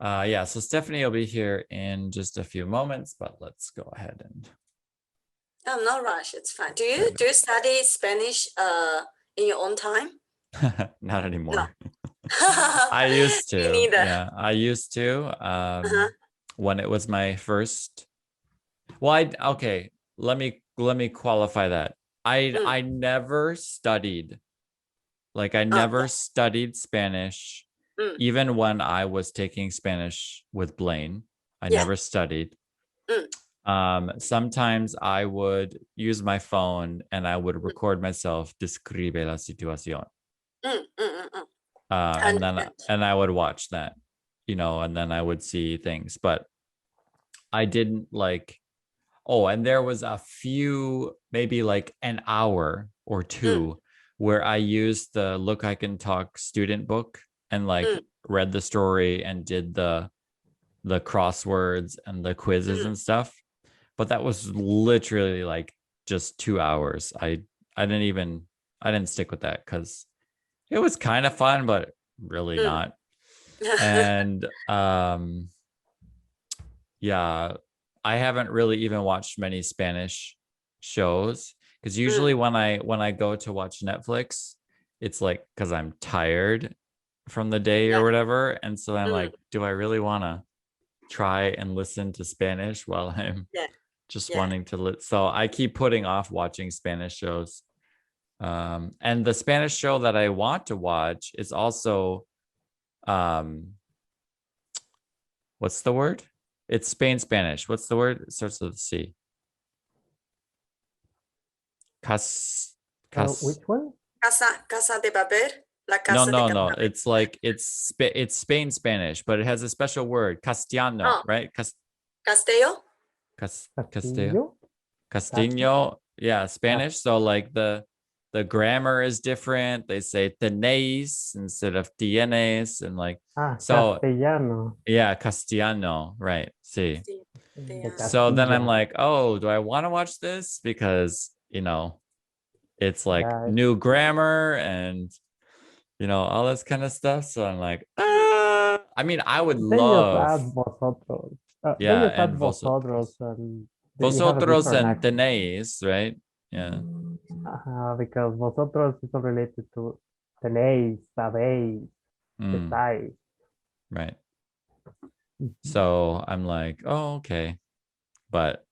Yeah, so Stephanie will be here in just a few moments, but let's go ahead and Oh, no rush. It's fine. Do you study Spanish in your own time? not No. anymore. I used Me to. neither. Yeah, I used to Uh-huh. when it was my first. Well, okay, let me qualify that. Mm. I never studied. Like I Oh, never studied Spanish yeah. Mm. even when I was taking Spanish with Blaine. I Yeah. never studied. Mm. Sometimes I would use my phone and I would Mm. record myself describe la situación. Mm. Mm. Mm. Mm. I And I would watch that, and then I would see things. But I didn't like, oh, and there was a few, maybe like an hour or Mm. two where I used the Look I Can Talk student book and like Mm. read the story and did the crosswords and the quizzes Mm. and stuff. But that was literally like just 2 hours. I didn't stick with that because it was kind of fun, but really Mm. not. And yeah, I haven't really even watched many Spanish shows because usually Mm. when I go to watch Netflix, it's like because I'm tired from the day Yeah. or whatever, and so I'm Mm. like, do I really want to try and listen to Spanish while I'm Yeah. just Yeah. wanting to so I keep putting off watching Spanish shows. And the Spanish show that I want to watch is also um what's the word? It's Spain Spanish. What's the word? It starts with a C. Cas Which cas one? Casa de Papel. La No, Casa de no, no. Papel. It's like it's Spain Spanish, but it has a special word, castellano, Oh, right? Castello? Castillo. Castillo? Castino, yeah, Cas- Spanish. So like the grammar is different. They say tenéis instead of tienes, and like so Castellano. yeah, Castellano, right? See. Sí. De So then I'm Castilla. like, oh, do I want to watch this? Because, it's like Yeah. new grammar and all this kind of stuff. So I'm like, I mean, I would They just love, add vosotros. They yeah, just and add vosotros, and you have a vosotros different and accent. tenéis, right? Yeah. Because vosotros is related to tenéis, sabéis, Mm, estáis. right. Mhm. So I'm like, oh, okay. But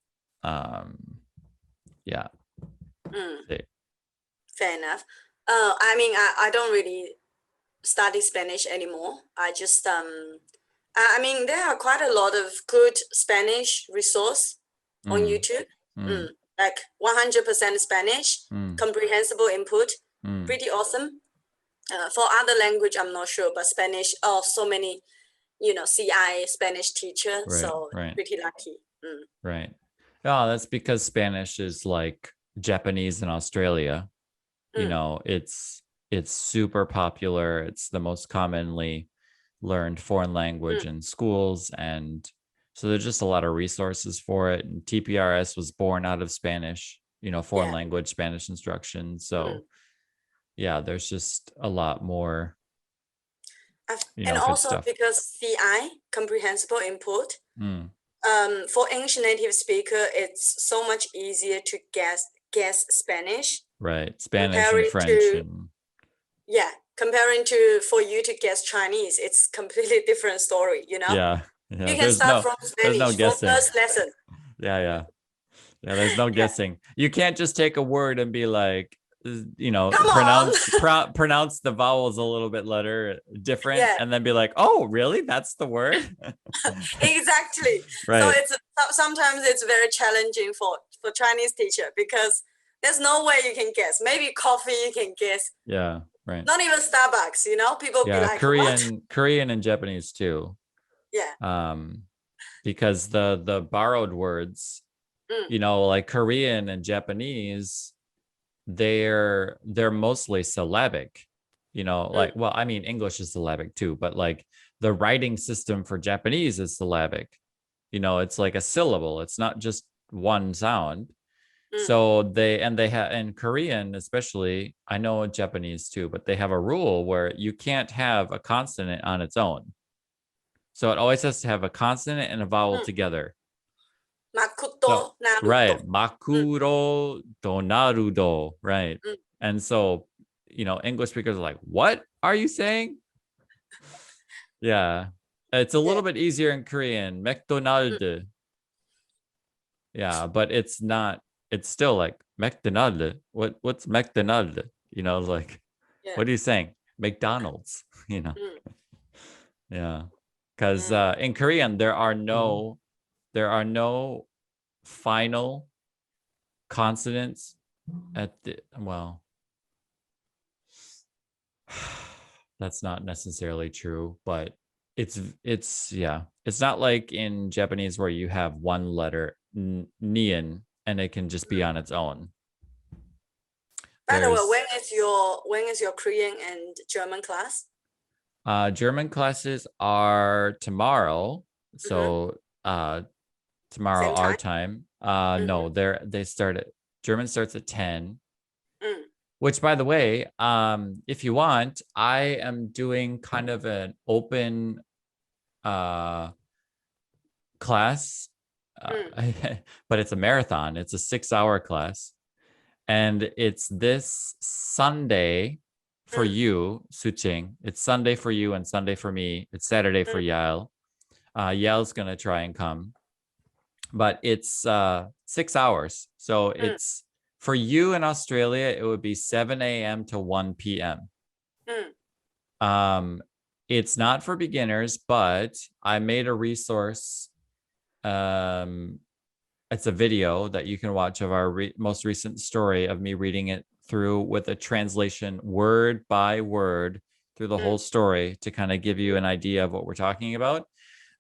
yeah. Mm. See. Fair enough. I mean, I don't really study Spanish anymore. I just I mean, there are quite a lot of good Spanish resource on Mm, YouTube. mm, Mm. Like 100% Spanish, mm, comprehensible input, mm. pretty awesome. For other language, I'm not sure, but Spanish, oh, so many, CI Spanish teacher, Right, so right, pretty lucky. Mm. right. Oh, that's because Spanish is like Japanese in Australia. Mm. It's super popular. It's the most commonly learned foreign language Mm. in schools, and so there's just a lot of resources for it. And TPRS was born out of Spanish, foreign Yeah. language Spanish instruction. Mm. So yeah, there's just a lot more, And good also stuff. because CI, comprehensible input, Mm, for English native speaker, it's so much easier to guess Spanish right. Spanish and comparing French to and comparing to for you to guess Chinese. It's completely different story. yeah, You yeah. can start from There's no Spanish from guessing. first lesson. Yeah, yeah. Yeah, there's no Yeah, guessing. You can't just take a word and be like, come on. pronounce the vowels a little bit letter different Yeah, and then be like, oh, really? That's the word? exactly. So Right. sometimes it's very challenging for Chinese teacher because there's no way you can guess. Maybe coffee you can guess. Yeah, right. Not even Starbucks. People be Yeah, like, what? Korean and Japanese too. Yeah. Because the borrowed words, Mm. like Korean and Japanese, they're mostly syllabic, Mm. like, well, I mean, English is syllabic too, but like the writing system for Japanese is syllabic. It's like a syllable, it's not just one sound. Mm. So they have in Korean, especially, I know in Japanese too, but they have a rule where you can't have a consonant on its own. So it always has to have a consonant and a vowel together. Makuto, Naruto. Right. Makuro donarudo. Right. Mm. And so, English speakers are like, what are you saying? Yeah. It's a little bit easier in Korean. McDonald. Yeah, but it's not, it's still like McDonald. What's McDonald? Like, what are you saying? McDonald's, Yeah. Because in Korean, there are no final consonants at the, well, that's not necessarily true, but it's not like in Japanese where you have one letter nian and it can just be on its own. By the way, when is your Korean and German class? German classes are tomorrow. So tomorrow our time. No, they start at, German starts at 10. Which, by the way, if you want, I am doing kind of an open class, but it's a marathon. It's a 6-hour class, and it's this Sunday for you, Suching. It's Sunday for you and Sunday for me. It's Saturday for Yael. Yael's gonna try and come, but it's 6 hours. So it's, for you in Australia, it would be 7 a.m. to 1 p.m. It's not for beginners, but I made a resource. It's a video that you can watch of our most recent story of me reading it through with a translation word by word through the whole story to kind of give you an idea of what we're talking about.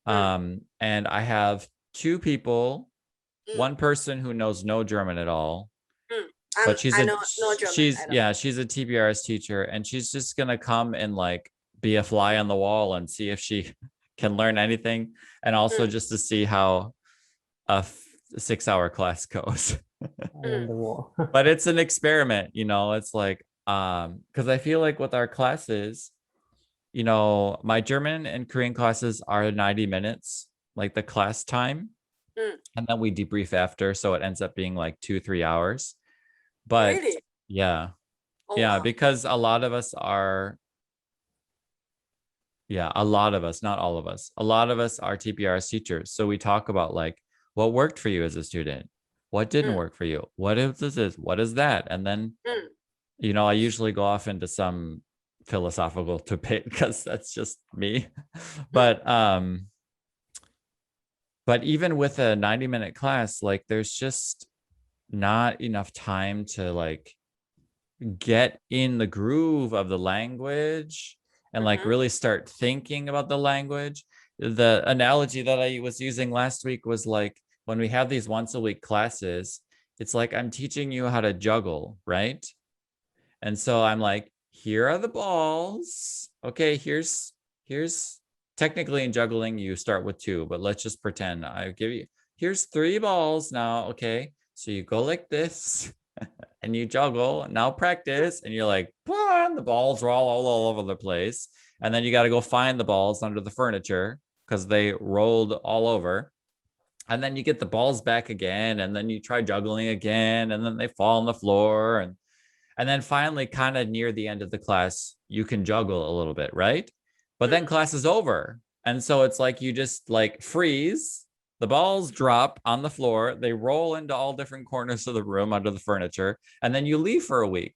And I have 2 people, one person who knows no German at all, but she's a TPRS teacher, and she's just gonna come and like be a fly on the wall and see if she can learn anything, and also just to see how a 6-hour class goes. But it's an experiment, it's like because I feel like with our classes, my German and Korean classes are 90 minutes, like the class time, and then we debrief after, so it ends up being like 2-3 hours. But really? Yeah. Wow. Because a lot of us, not all of us, a lot of us are TPRS teachers. So we talk about like what worked for you as a student, what didn't work for you, what is this, what is that, and then I usually go off into some philosophical debate because that's just me. But even with a 90-minute class, like there's just not enough time to like get in the groove of the language and like really start thinking about the language. The analogy that I was using last week was like, when we have these once a week classes, it's like I'm teaching you how to juggle, right? And so I'm like, here are the balls. Okay, here's technically in juggling you start with 2, but let's just pretend I give you, here's 3 balls now. Okay, so you go like this and you juggle, now practice, and you're like, the balls are all over the place, and then you got to go find the balls under the furniture because they rolled all over, and then you get the balls back again, and then you try juggling again, and then they fall on the floor, and then finally, kind of near the end of the class, you can juggle a little bit, right? But then class is over, and so it's like you just like freeze. The balls drop on the floor. They roll into all different corners of the room under the furniture, and then you leave for a week.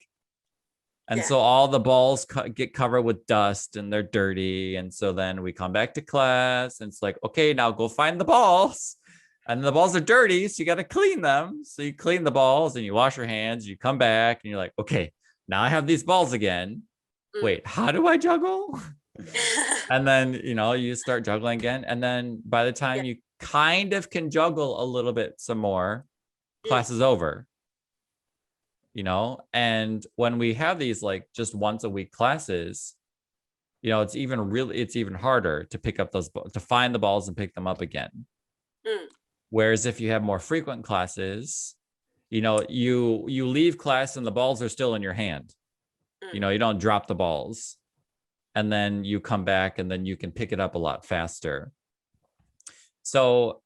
And so all the balls get covered with dust and they're dirty. And so then we come back to class and it's like, okay, now go find the balls. And the balls are dirty, so you got to clean them. So you clean the balls and you wash your hands. You come back and you're like, okay, now I have these balls again. Wait, how do I juggle? And then, you start juggling again. And then by the time you kind of can juggle a little bit some more, class is over. And when we have these like just once a week classes, it's even harder to pick up to find the balls and pick them up again. Whereas if you have more frequent classes, you leave class and the balls are still in your hand. You don't drop the balls. and then you come back and then you can pick it up a lot faster. So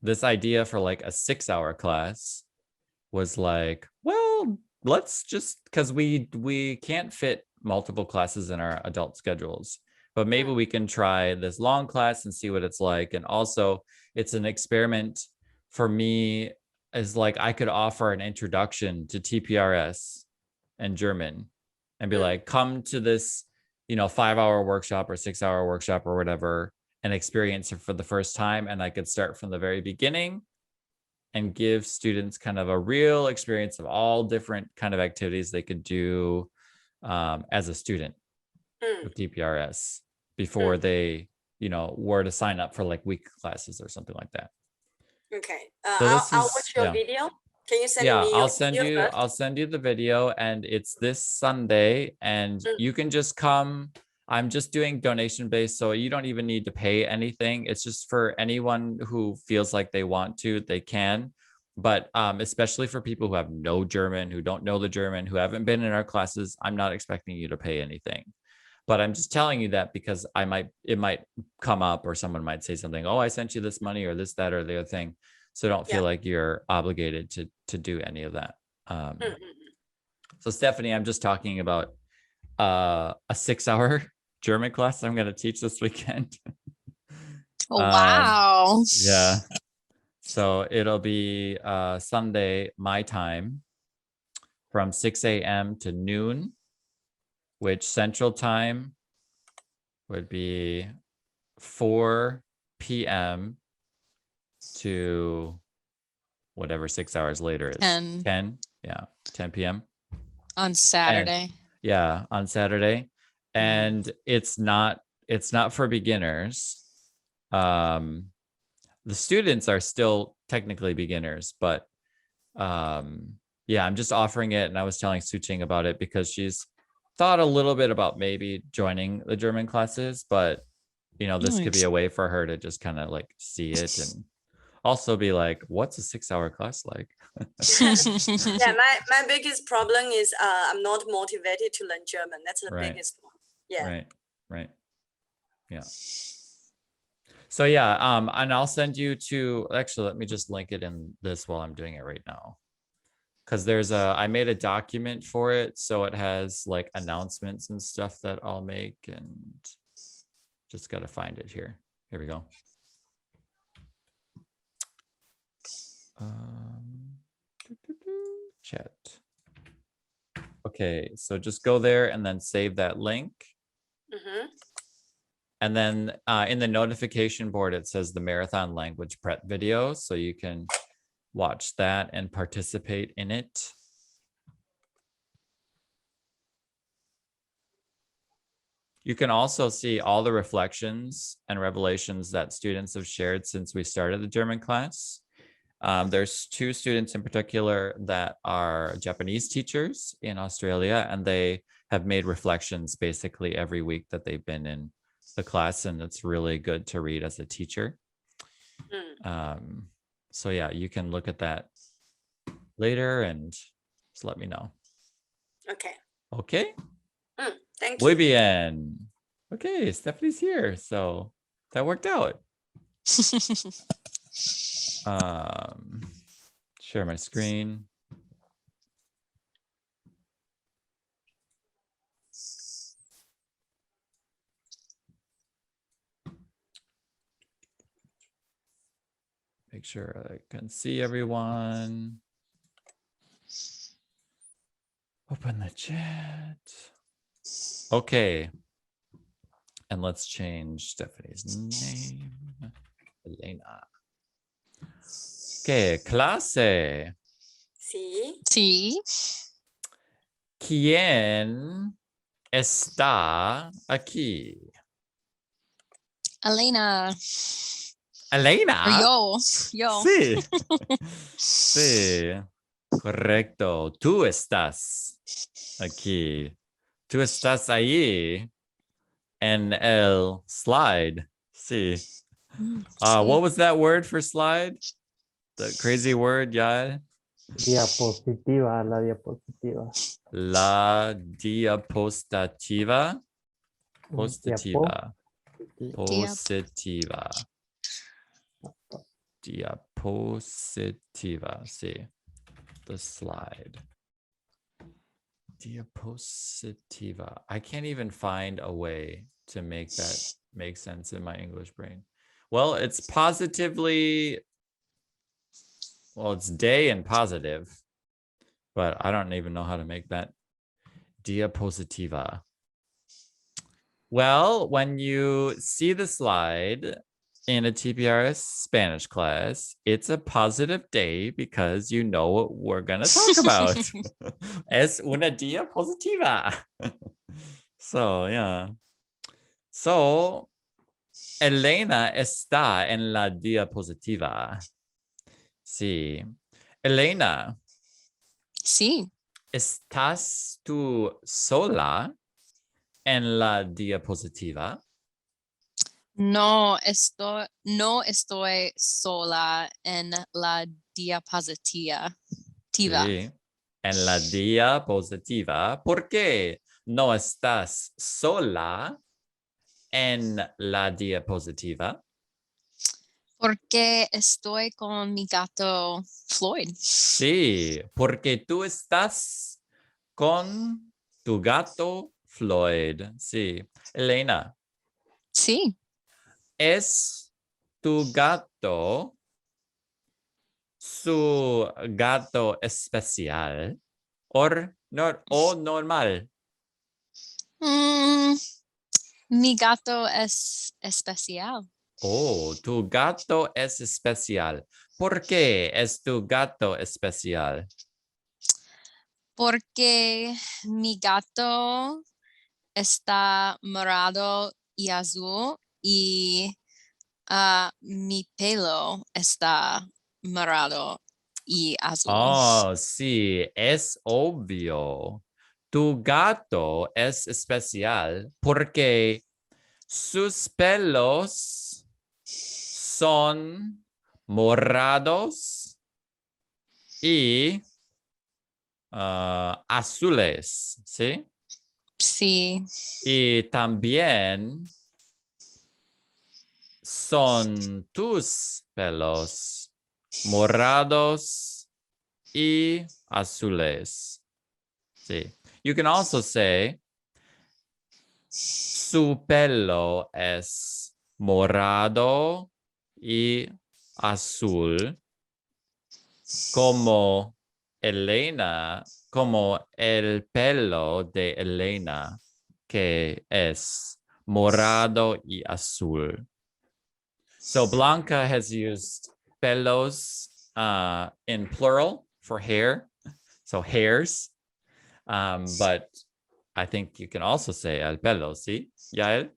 this idea for like a 6-hour class was like, well, let's just, because we can't fit multiple classes in our adult schedules, but maybe we can try this long class and see what it's like. And also it's an experiment for me, is like I could offer an introduction to TPRS and German and be like, come to this, 5-hour workshop or 6-hour workshop or whatever, and experience it for the first time. And I could start from the very beginning and give students kind of a real experience of all different kind of activities they could do as a student with TPRS before they, were to sign up for like week classes or something like that. Okay. So I'll watch your video. Can you send me your video first? I'll send you the video, and it's this Sunday, and you can just come. I'm just doing donation based, so you don't even need to pay anything. It's just for anyone who feels like they want to, they can. But especially for people who have no German, who don't know the German, who haven't been in our classes, I'm not expecting you to pay anything. But I'm just telling you that because it might come up, or someone might say something, oh, I sent you this money or this, that, or the other thing. So don't feel like you're obligated to do any of that. So Stephanie, I'm just talking about a 6-hour German class I'm going to teach this weekend. Oh, wow. Yeah. So it'll be Sunday, my time, from 6 a.m. to noon, which Central Time would be 4 p.m. to whatever 6 hours later is. 10. Yeah, 10 p.m. On Saturday. On Saturday. And it's not for beginners. The students are still technically beginners, but I'm just offering it. And I was telling Suching about it because she's thought a little bit about maybe joining the German classes, but this could be a way for her to just kind of like see it and also be like, what's a 6-hour class like? Yeah, my biggest problem is I'm not motivated to learn German. That's the biggest one. Yeah. Right. Yeah. So and I'll send you to, actually, let me just link it in this while I'm doing it right now. Because I made a document for it. So it has like announcements and stuff that I'll make, and just got to find it here. Here we go. Chat. Okay, so just go there and then save that link. And then in the notification board, it says the Marathon Language Prep video. So you can watch that and participate in it. You can also see all the reflections and revelations that students have shared since we started the German class. There's 2 students in particular that are Japanese teachers in Australia, and they have made reflections basically every week that they've been in the class, and it's really good to read as a teacher. So you can look at that later and just let me know. Okay. Thank you. Muy bien. Okay, Stephanie's here, so that worked out. Share my screen. Make sure I can see everyone. Open the chat. Okay. And let's change Stephanie's name. Elena. Okay, clase. Sí. ¿Quién está aquí? Elena. Elena. Yo. Sí. Sí. Correcto. Tú estás aquí. Tú estás ahí en el slide. Sí. What was that word for slide? The crazy word, yeah. Diapositiva, la diapositiva. La diapositiva. Positiva. Positiva. Diapositiva. See the slide. Diapositiva. I can't even find a way to make that make sense in my English brain. Well, it's positively, well, it's day and positive, but I don't even know how to make that. Diapositiva. Well, when you see the slide in a TPRS Spanish class, it's a positive day because you know what we're going to talk about. Es una diapositiva. So, yeah. So, Elena está en la diapositiva. Sí. Elena. Sí. ¿Estás tú sola en la diapositiva? No estoy sola en la diapositiva. Sí, en la diapositiva. ¿Por qué no estás sola en la diapositiva? Porque estoy con mi gato Floyd. Sí, porque tú estás con tu gato Floyd. Sí. Elena. Sí. ¿Es tu gato su gato especial o normal? Mi gato es especial. Oh, tu gato es especial. ¿Por qué es tu gato especial? Porque mi gato está morado y azul y mi pelo está morado y azul. Oh, sí, es obvio. Tu gato es especial porque sus pelos son morados y azules, ¿sí? Sí. Y también son tus pelos morados y azules. Sí. You can also say su pelo es morado y azul como Elena, como el pelo de Elena, que es morado y azul. So Blanca has used pelos in plural for hair, so hairs. But I think you can also say el pelo, ¿sí? Yael?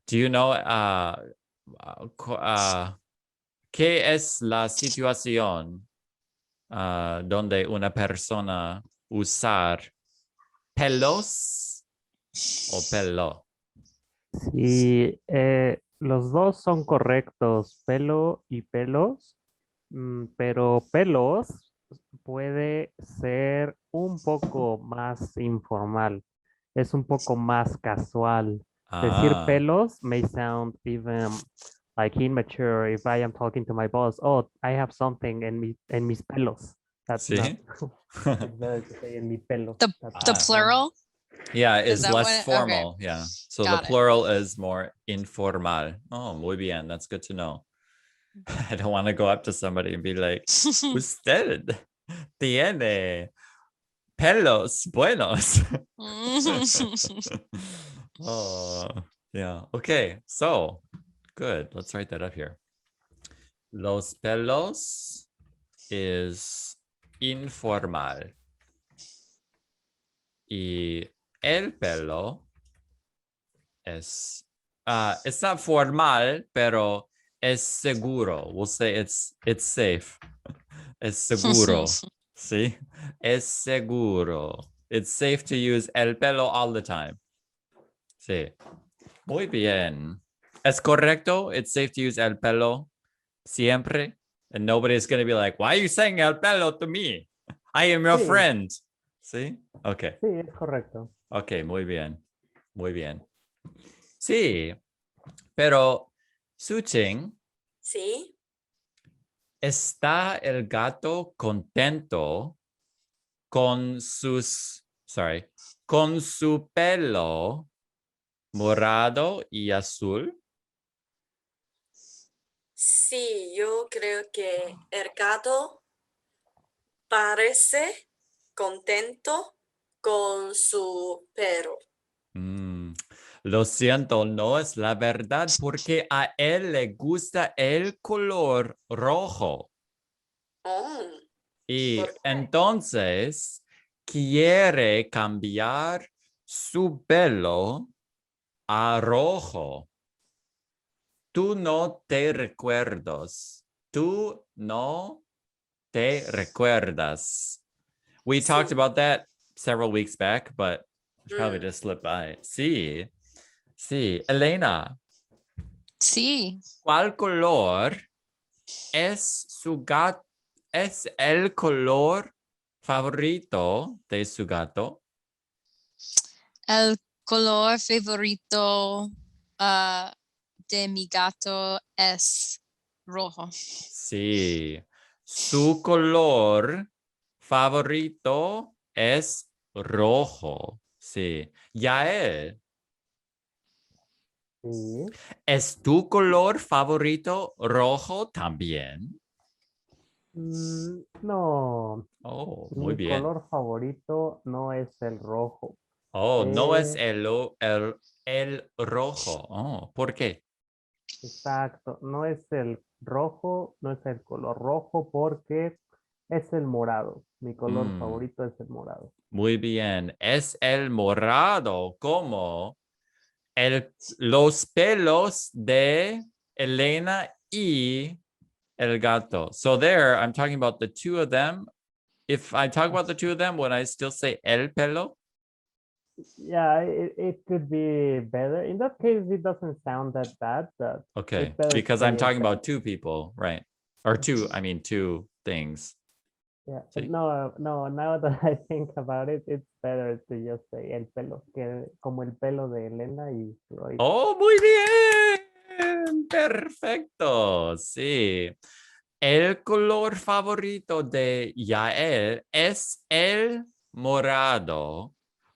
Do you know qué es la situación donde una persona usar pelos o pelo? Sí, los dos son correctos, pelo y pelos, pero pelos puede ser un poco más informal, es un poco más casual. Decir Ah, pelos may sound even like immature if I am talking to my boss. Oh, I have something en mis pelos. That's not. ¿sí? It's better to say en mi pelo. The plural? Yeah, Is is that less what- formal. okay. Yeah. So Got the it. plural is more informal. Oh, muy bien. That's good to know. I don't want to go up to somebody and be like, usted tiene pelos buenos. Oh, yeah. Okay. So good. Let's write that up here. Los pelos is informal. Y el pelo es it's not formal, pero es seguro. We'll say it's safe. Es seguro. ¿Sí? Es seguro. It's safe to use el pelo all the time. Sí. Muy bien. ¿Es correcto? It's safe to use el pelo siempre. And nobody's going to be like, why are you saying el pelo to me? I am your Sí. friend. ¿Sí? Okay. Sí, es correcto. Okay, muy bien. Muy bien. Sí, pero Suching, ¿Sí? ¿está el gato contento con con su pelo morado y azul? Sí, yo creo que el gato parece contento con su perro. Lo siento, no es la verdad porque a él le gusta el color rojo. Oh, Y ¿por qué? entonces quiere cambiar su pelo a rojo. Tú no te recuerdas. Tú no te recuerdas. We talked Sí. about that several weeks back, but it's probably Mm, just slipped by. Sí, sí. Elena, Sí. ¿cuál color es su gato? ¿Es el color favorito de su gato? El color favorito de mi gato es rojo. Sí. Su color favorito es rojo. Sí. Yael, Sí. ¿es tu color favorito rojo también? No, Oh, muy mi bien. color favorito no es el rojo. Oh, no es Eh, el rojo. Oh, ¿por qué? exacto, no es el rojo, no es el color rojo porque es el morado. Mi color Mm, favorito es el morado. muy bien. Es el morado como los pelos de Elena y el gato. So there, I'm talking about the two of them. If I talk about the two of them, would I still say el pelo? Yeah, it could be better. In that case, it doesn't sound that bad, but it's Okay, better to because I'm say el talking pelo. about two people, right? Or two things. Yeah, Sí. no, now that I think about it, it's better to just say el pelo, que como el pelo de Elena y Floyd. Oh, muy bien. Perfecto. Sí. El color favorito de Yael es el morado,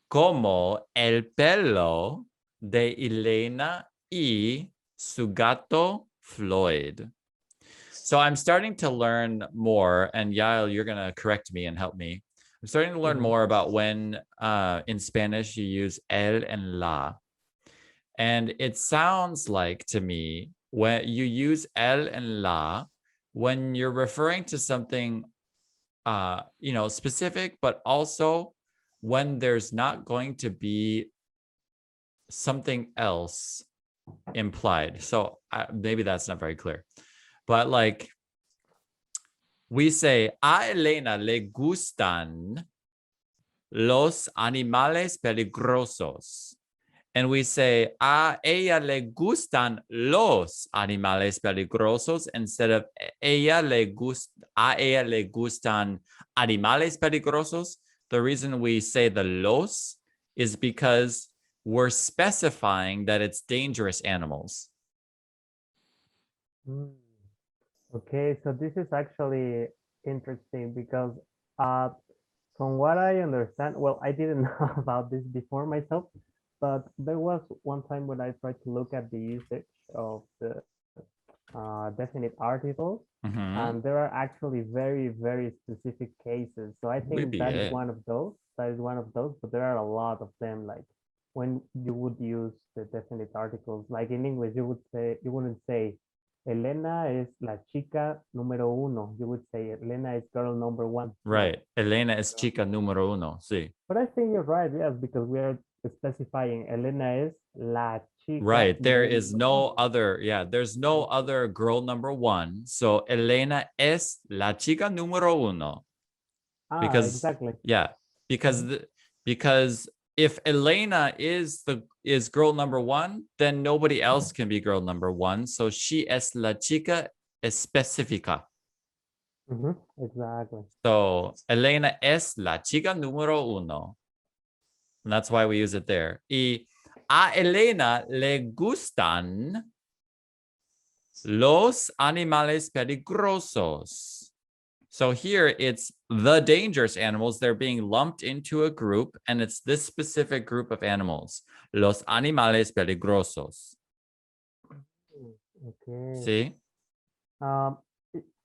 como el pelo de Elena y su gato Floyd. So I'm starting to learn more, and Yael, you're going to correct me and help me. I'm starting to learn Mhm. more about when in Spanish you use el and la. And it sounds like to me when you use el and la, when you're referring to something specific, but also when there's not going to be something else implied. So maybe that's not very clear. But like we say, a Elena le gustan los animales peligrosos. And we say, a ella le gustan los animales peligrosos instead of a ella le gustan animales peligrosos. The reason we say the los is because we're specifying that it's dangerous animals. Mm. Okay, so this is actually interesting because uh, from what I understand, well, I didn't know about this before myself, but there was one time when I tried to look at the usage of the definite articles, and there are actually very, very specific cases. So I Muy think that is bien. one of those. That is one of those, but there are a lot of them. Like when you would use the definite articles, like in English, you wouldn't say Elena es la chica número uno. You would say Elena is girl number one. Right. Elena es chica número uno. Sí. But I think you're right, yes, because we are specifying Elena es la chica. Right. There is número no uno. other, there's no other girl number one. So Elena es la chica número uno. Because Exactly. because because if Elena is girl number one, then nobody else can be girl number one. So she es la chica específica. Exactly. So Elena es la chica número uno. And that's why we use it there. Y A Elena le gustan los animales peligrosos. So here it's the dangerous animals. They're being lumped into a group, and it's this specific group of animals. Los animales peligrosos. Okay. See?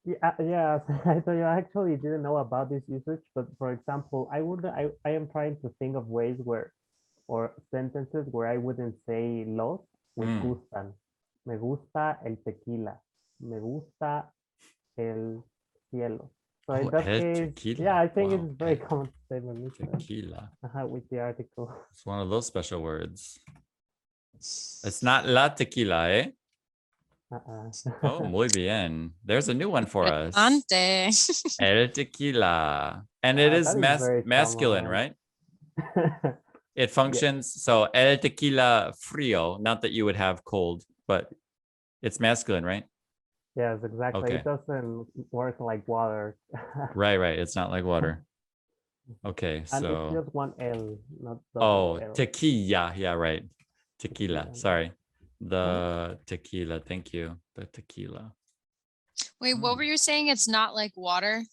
Yeah, so you actually didn't know about this usage, but for example, I am trying to think of ways where, or sentences where I wouldn't say los with gustan. Me gusta el tequila. Me gusta el cielo. So in that el case, tequila. yeah, I think Wow. it's very common to say me gusta Tequila. with the article. It's one of those special words. It's not la tequila, eh? Oh, muy bien. There's a new one for us. Ante. El tequila. And it is That is very masculine, common. right? It functions, so el tequila frío, not that you would have cold, but it's masculine, right? Yes, exactly. Okay. It doesn't work like water. Right. It's not like water. Okay, And it's so. just one L, not Oh, double L. tequila. Yeah, right. Tequila. Tequila. Sorry. The tequila. Thank you. The tequila. Wait, what were you saying? It's not like water?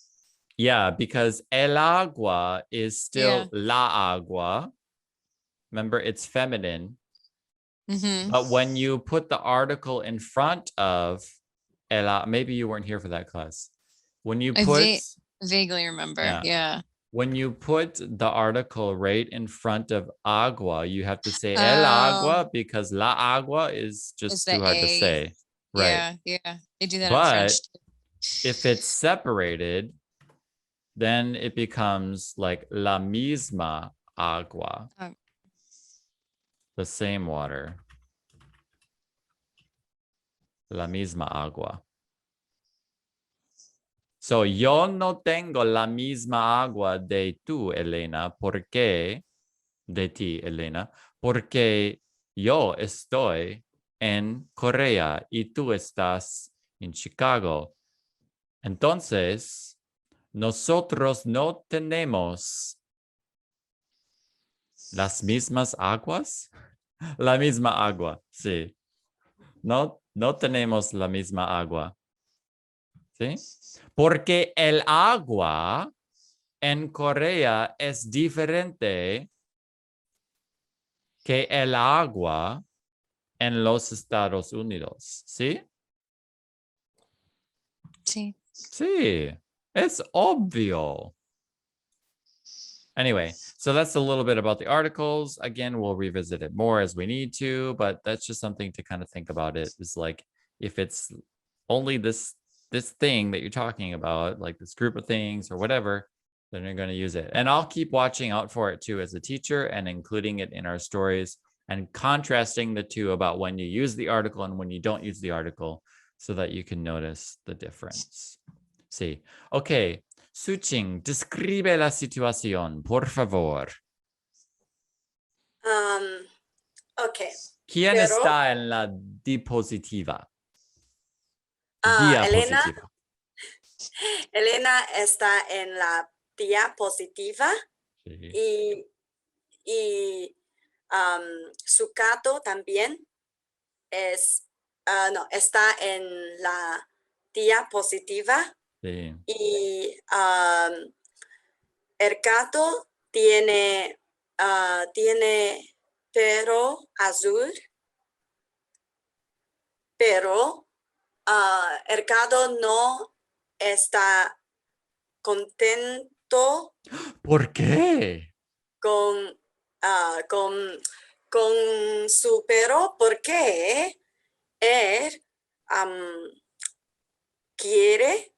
Yeah, because el agua is still la agua. Remember, it's feminine. Mm-hmm. But when you put the article in front of maybe you weren't here for that class. When you put vaguely remember. Yeah. When you put the article right in front of agua, you have to say el agua because la agua is just too hard to say. Right. Yeah. They do that in But French too. if it's separated, then it becomes like la misma agua. The same water. La misma agua. So yo no tengo la misma agua de tú, Elena, porque de ti, Elena, porque yo estoy en Corea y tú estás en Chicago. Entonces, nosotros no tenemos las mismas aguas. La misma agua, sí. No tenemos la misma agua. ¿Sí? Porque el agua en Corea es diferente que el agua en los Estados Unidos. ¿Sí? Sí. Sí. It's obvio. Anyway, so that's a little bit about the articles. Again, we'll revisit it more as we need to, but that's just something to kind of think about. It is like if it's only this thing that you're talking about, like this group of things or whatever, then you're going to use it. And I'll keep watching out for it too as a teacher and including it in our stories and contrasting the two about when you use the article and when you don't use the article so that you can notice the difference. Sí. Okay. Suching, describe la situación, por favor. Okay. ¿Quién Pero, está en la diapositiva? Diapositiva. Elena está en la diapositiva Sí. y su gato también está en la diapositiva. Sí. Y el gato tiene pelo azul, pero el gato no está contento. ¿Por qué? Con su perro porque él quiere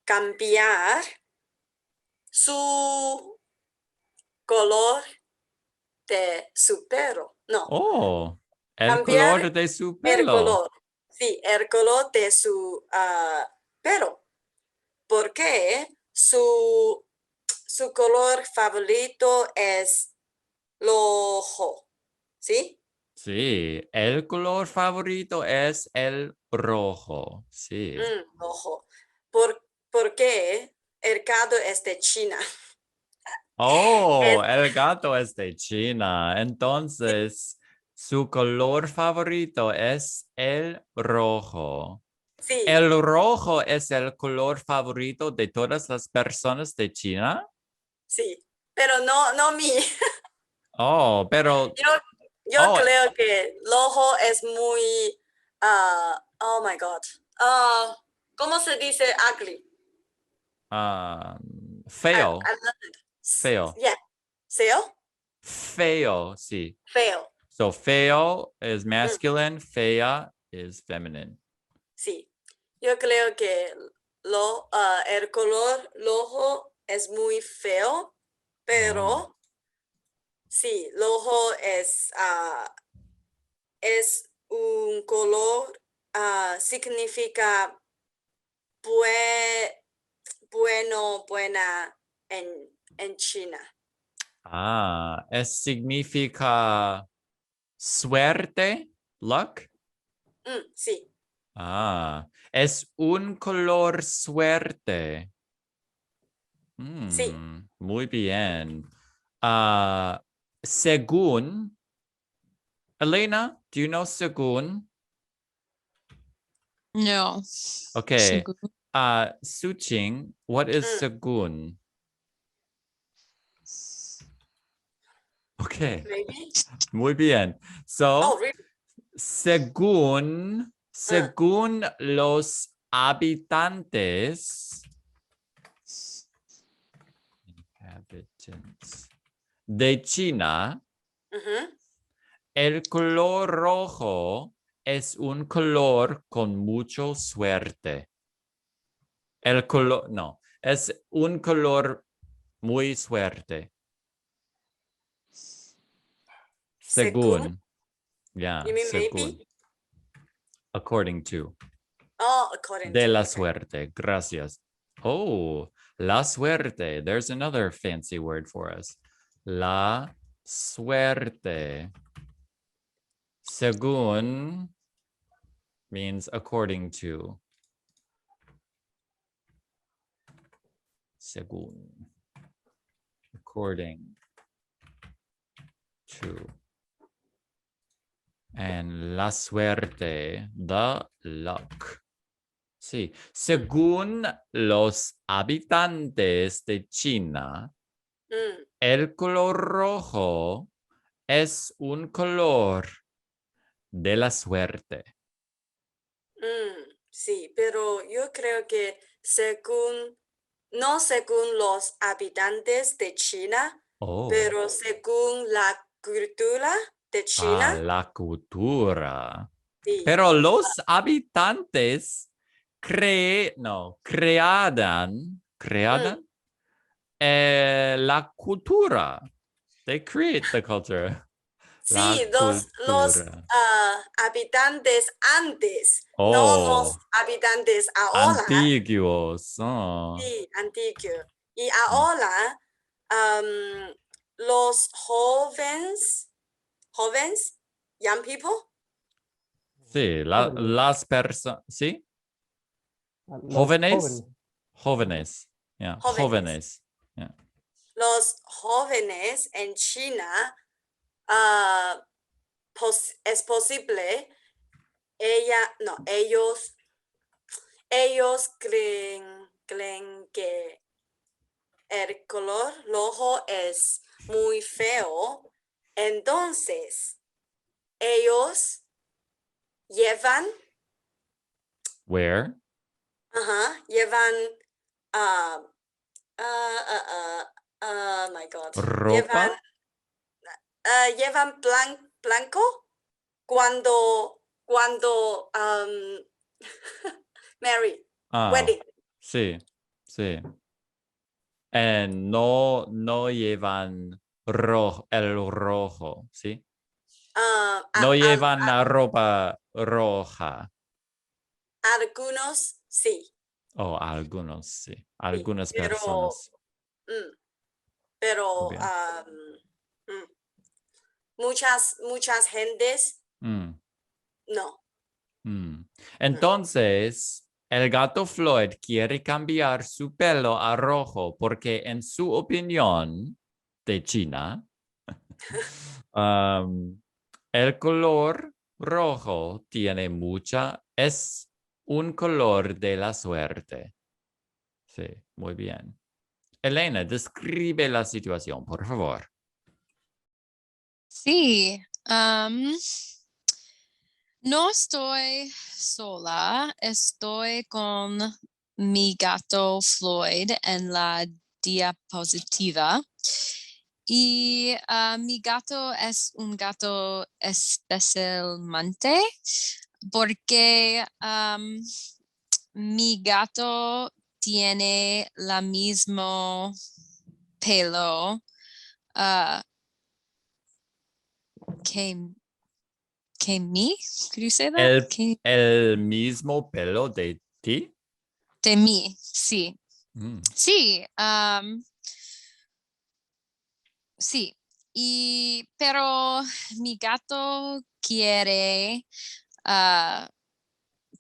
cambiar su color de su pelo. No. Oh, el cambiar color de su el pelo. color. Sí, el color de su pelo. Porque su color favorito es rojo. ¿Sí? Sí, el color favorito es el rojo. Sí. Rojo. ¿Por qué el gato es de China? Oh, el gato es de China. Entonces, su color favorito es el rojo. Sí, ¿El rojo es el color favorito de todas las personas de China? sí, pero no mi. Oh, pero, Yo oh, creo que rojo es muy, oh my God, ¿cómo se dice ugly? feo, I love it. feo, Yeah, feo, feo, sí. feo. So, feo is Mm, masculine, fea is feminine. sí, yo creo que el color rojo es muy feo, Oh. pero sí, rojo es un color, significa bueno, buena en China. Significa suerte, luck. Sí, Es un color suerte. sí. Muy bien. Según, Elena, do you know según? No. Okay. Según. Suching, what is Mm, según? Okay. maybe. Muy bien. Oh, So, really? según los habitantes de China, Ujú. el color rojo es un color con mucha suerte. El color, no, es un color muy suerte. Según, Según, yeah, you mean según, maybe? according to. Oh, according De to, la okay. suerte, gracias. Oh, la suerte. There's another fancy word for us. La suerte. Según means according to. Según. According to. And la suerte, the luck. Sí, según los habitantes de China, Mm, el color rojo es un color de la suerte. sí, pero yo creo que no según los habitantes de China, Oh, pero según la cultura de China, la cultura. sí. Pero los habitantes creadan Mm, la cultura. They create the culture. La sí, los cultura. habitantes antes, no Oh, los habitantes ahora, antiguos. Oh. sí, antiguo. Y ahora, los jóvenes, young people, Sí, Jóvenes, las personas, ¿sí? los Jóvenes, jóvenes. jóvenes, yeah, jóvenes, jóvenes, yeah. los jóvenes en China, ah, es posible, no, ellos creen que el color rojo es muy feo, entonces ellos llevan, Where? llevan, ah, oh my God, Ropa. llevan blanco cuando Mary, wedding. Sí, sí. No llevan el rojo, ¿sí? No llevan la ropa roja. Algunos sí, O algunos, sí. sí, Algunas pero, personas. mm, Muy pero bien. mm, muchas gentes Mm, no. mm. Mm, Entonces, el gato Floyd quiere cambiar su pelo a rojo porque en su opinión, de China. El color rojo tiene es un color de la suerte. Sí, muy bien. Elena, describe la situación, por favor. Sí. No estoy sola, estoy con mi gato Floyd en la diapositiva. Y mi gato es un gato especialmente porque mi gato tiene la mismo pelo que mí. Could you say that? El mismo pelo de ti. De mí, sí. Mm. Sí, sí. Pero mi gato quiere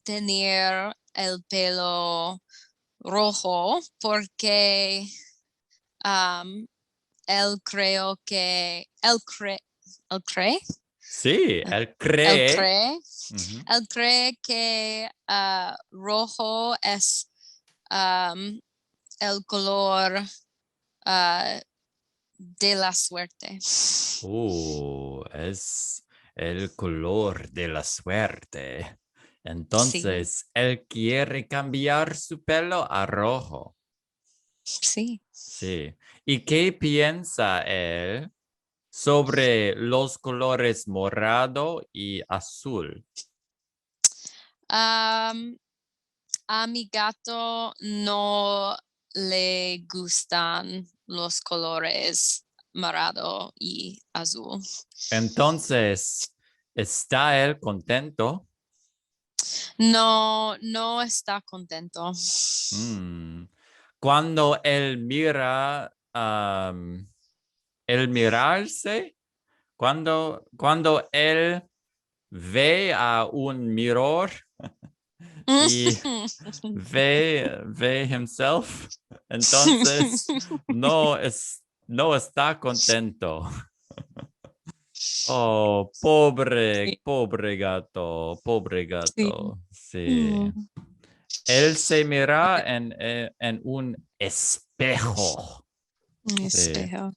tener el pelo rojo porque él cree. Sí, él Él cree. cree. Ujú. Él cree que rojo es el color de la suerte. Es el color de la suerte. Sí. Entonces, él quiere cambiar su pelo a rojo. Sí. Sí. ¿Y qué piensa él sobre los colores morado y azul? A mi gato no le gustan los colores morado y azul. Entonces, ¿está él contento? No está contento. Cuando él mira, el mirarse, cuando él ve a un mirror y ve himself, entonces no está contento. Oh, Sí. pobre gato, pobre Sí. gato. Sí. Él se mira en un espejo. Un Sí. espejo.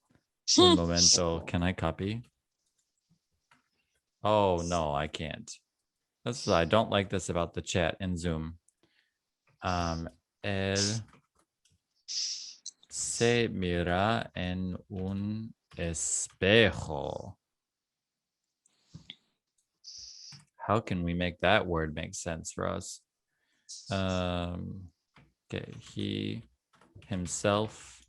Un momento. Can I copy? Oh, no, I can't. I don't like this about the chat in Zoom. Él se mira en un espejo. How can we make that word make sense for us? Okay, he himself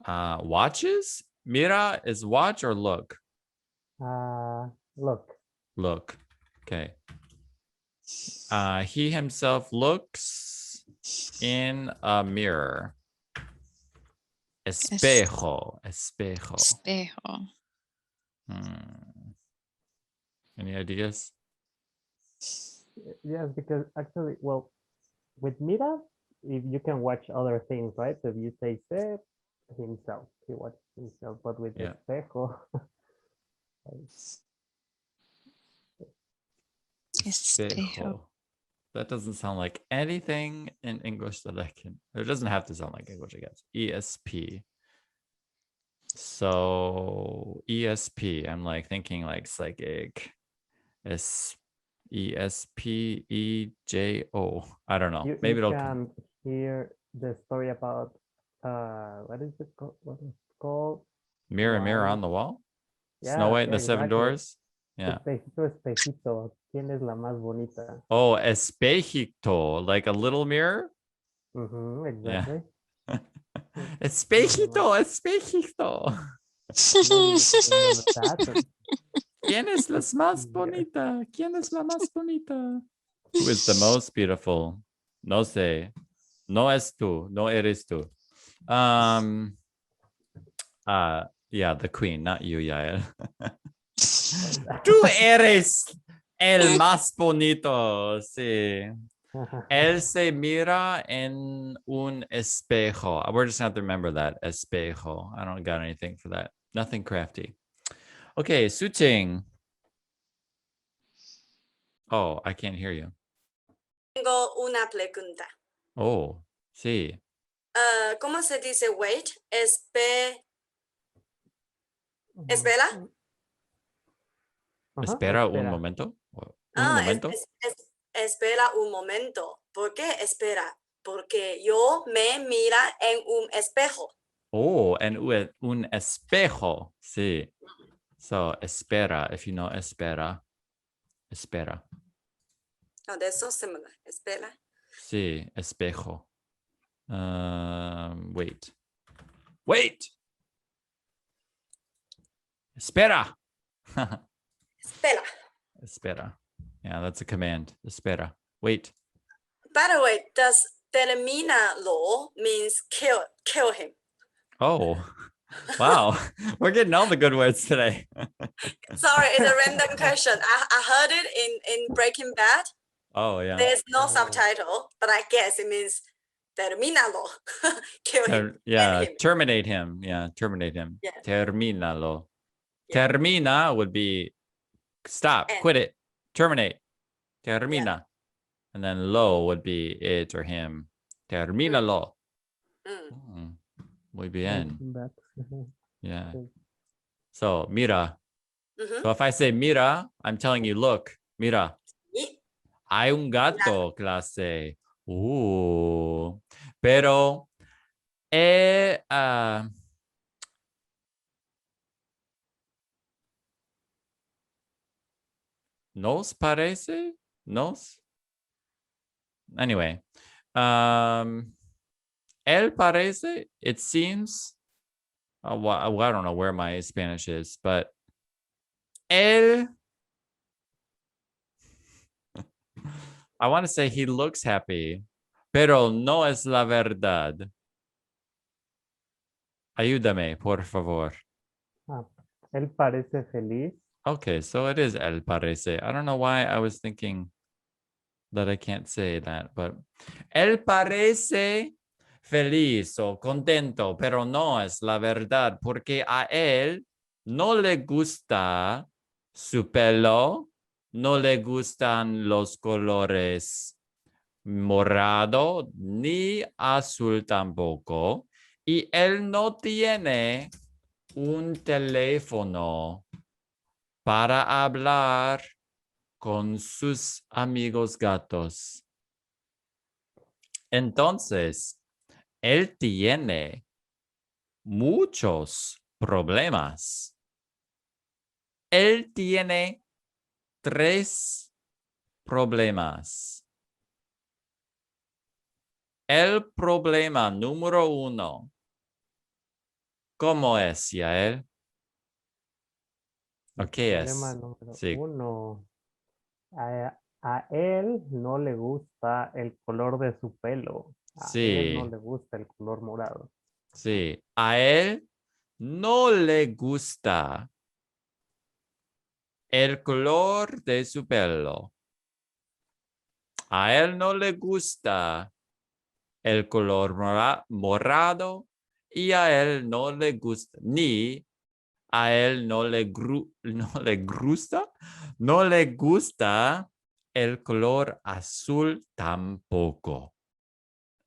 watches. Mira is watch or look? Look. Look. Okay. He himself looks in a mirror. Espejo. Espejo. Espejo. Any ideas? Yes, because actually, well, with Mira, if you can watch other things, right? So if you say se himself, he watches himself, but with Yeah. espejo, Espejo. That doesn't sound like anything in English that I can. It doesn't have to sound like English, I guess. ESP. So ESP, I'm like thinking like psychic. ESPEJO. I don't know. Maybe you it'll can hear the story about what is it called? What is it called? Mirror, mirror Why? on the wall. Yeah, Snow White and yeah, the Seven exactly. Doors. Yeah. Espejito, espejito, ¿quién es la más bonita? Oh, espejito, like a little mirror. Exactly. Yeah. Espejito, espejito. Remember that? ¿Quién es la más bonita? ¿Quién es la más bonita? Who is the most beautiful? No sé. No es tú. No eres tú. Yeah, the queen, not you, Yael. Tú eres el más bonito. Sí. Él se mira en un espejo. We're just going to have to remember that. Espejo. I don't got anything for that. Nothing crafty. Okay, Suting. Oh, I can't hear you. Tengo una pregunta. Oh, sí. ¿Cómo se dice wait? ¿Espera? Ajá, Espera un momento. Un momento. Espera un momento. ¿Por qué espera? Porque yo me mira en un espejo. Oh, en un espejo. Sí. So, espera. If you know espera. Espera. No, de eso similar. Espera. Sí, espejo. Wait. Wait. Espera. Espera. Espera. Yeah, that's a command. Espera. Wait. By the way, does terminalo means kill him? Oh, wow. We're getting all the good words today. Sorry, it's a random question. I heard it in Breaking Bad. Oh, yeah. There's no Oh. subtitle, but I guess it means terminalo. Kill him. Yeah, End him. terminate him. Yeah, terminate him. Yeah. Termínalo. Yeah. Termina would be stop, End. quit it, terminate. Termina. And then lo would be it or him. Termínalo. Mm. Muy bien. Mhm. Yeah. Okay. So, mira. Mhm. So if I say mira, I'm telling you, look, mira. Y- Hay un gato, clase. Pero ¿nos parece? ¿Nos? Anyway. Él parece, it seems. Well, I don't know where my Spanish is, but él. I want to say he looks happy, pero no es la verdad. Ayúdame, por favor. Él parece feliz. Okay, so it is él parece. I don't know why I was thinking that I can't say that, but él parece feliz o contento, pero no es la verdad, porque a él no le gusta su pelo, no le gustan los colores morado ni azul tampoco, y él no tiene un teléfono para hablar con sus amigos gatos. Entonces, él tiene muchos problemas. Él tiene 3 problemas. El problema número 1. ¿Cómo es, Yael? ¿O qué Problema es? número Sí. 1. A él no le gusta el color de su pelo. A él no Sí, le gusta el color morado. sí. A él no le gusta el color de su pelo. A él no le gusta el color morado y a él no le gusta, ni a él no le gusta el color azul tampoco.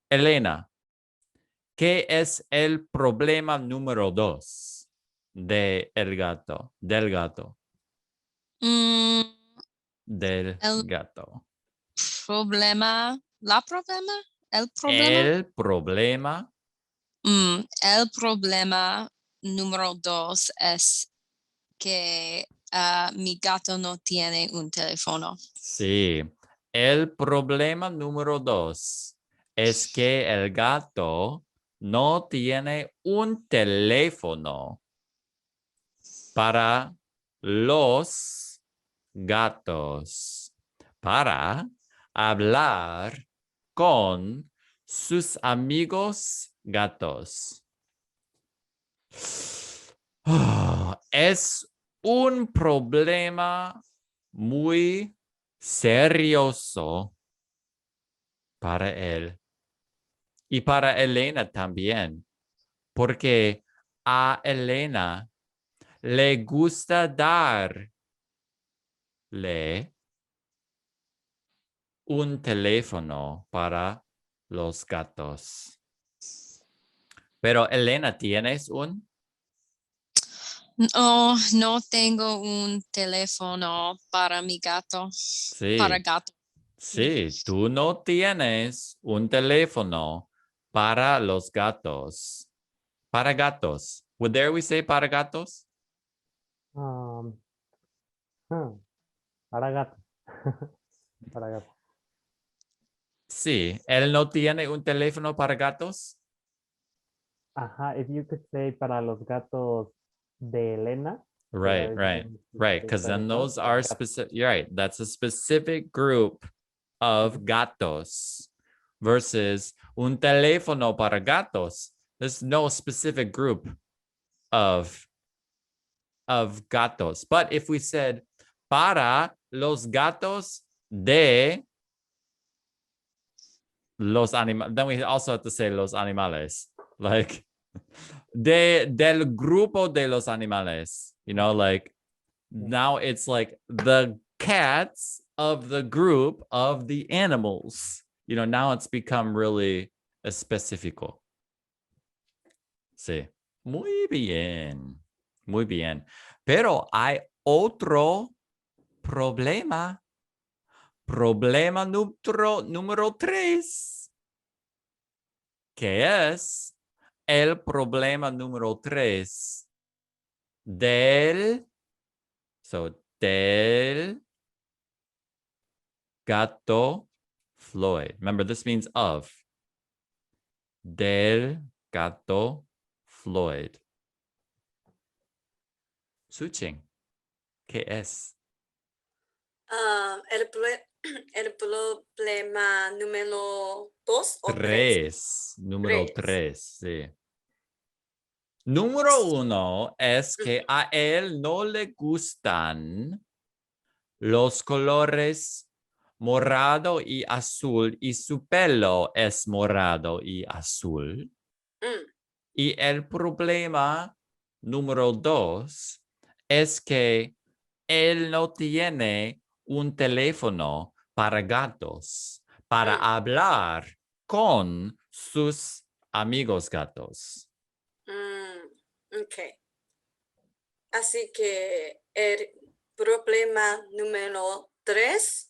Elena, ¿qué es el problema número 2 del gato? El Gato. problema, el problema. El problema número 2 es que mi gato no tiene un teléfono. Sí, el problema número 2 es que el gato no tiene un teléfono para los gatos, para hablar con sus amigos gatos. Es un problema muy serioso. para él. Y para Elena también, porque a Elena le gusta darle un teléfono para los gatos. Pero Elena, ¿tienes un? No, no tengo un teléfono para mi gato. Para Sí, gato. sí, tú no tienes un teléfono para los gatos. Para gatos. Would there we say para gatos? Um, huh, para gato. Para gato. Sí, él no tiene un teléfono para gatos. Ajá, if you could say para los gatos de Elena. so that Right, is right, very right. specific Because that then it does, those para are gato. specific. You're right. That's a specific group of gatos versus un teléfono para gatos. There's no specific group of gatos. But if we said para los gatos de los animales, then we also have to say los animales. Like del grupo de los animales. You know, like now it's like the cats of the group of the animals. You know, now it's become really específico. Sí. Muy bien. Muy bien. Pero hay otro problema. Problema número 3. Que es el problema número 3 del gato Floyd. Remember, this means of. Del gato Floyd. Suching. ¿Qué es? El problema número 2 o 3. Número 3, sí. Número 1 es que a él no le gustan los colores morado y azul y su pelo es morado y azul. Y el problema número 2 es que él no tiene un teléfono para gatos para hablar con sus amigos gatos. Ok. Así que el problema número 3,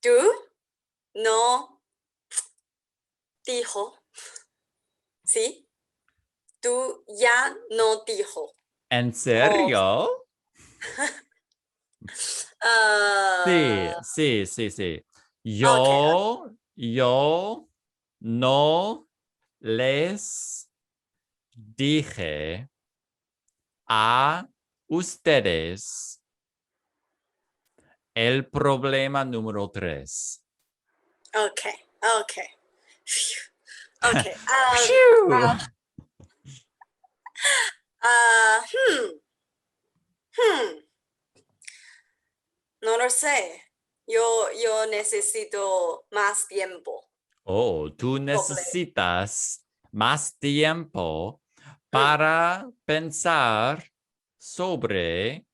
tú no dijo, ¿sí? Tú ya no dijo. ¿En serio? Sí. Yo no les dije a ustedes el problema número 3. Ok. Ok. No lo sé. Yo necesito más tiempo. Oh, tú necesitas más tiempo para pensar sobre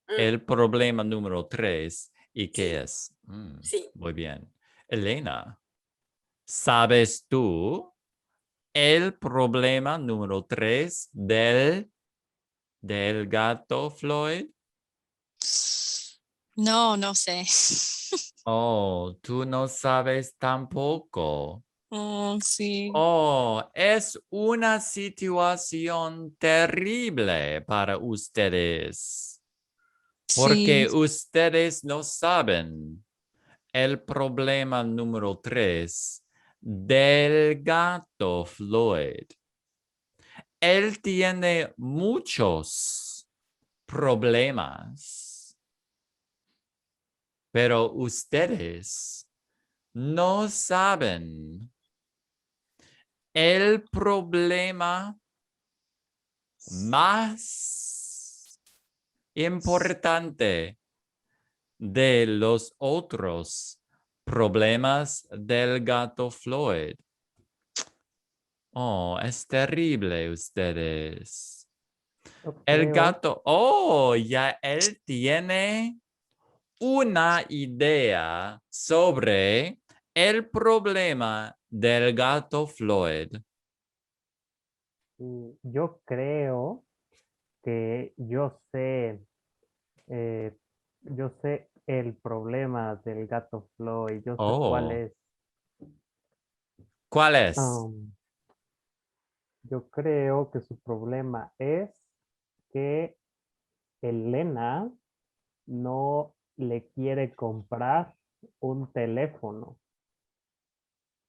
el problema número 3. ¿Y qué es? Sí. Muy bien. Elena, ¿sabes tú el problema número 3 del gato Floyd? No, no sé. Oh, tú no sabes tampoco. Oh, sí. Oh, es una situación terrible para ustedes, porque Sí. ustedes no saben el problema número 3 del gato Floyd. Él tiene muchos problemas, pero ustedes no saben el problema más importante de los otros problemas del gato Floyd. Oh, es terrible ustedes. Yo El creo, gato, oh, ya él tiene una idea sobre el problema del gato Floyd. yo creo que eh, yo sé el problema del gato Floyd, yo sé cuál Oh, es. ¿cuál es? Um, yo creo que su problema es que Elena no le quiere comprar un teléfono.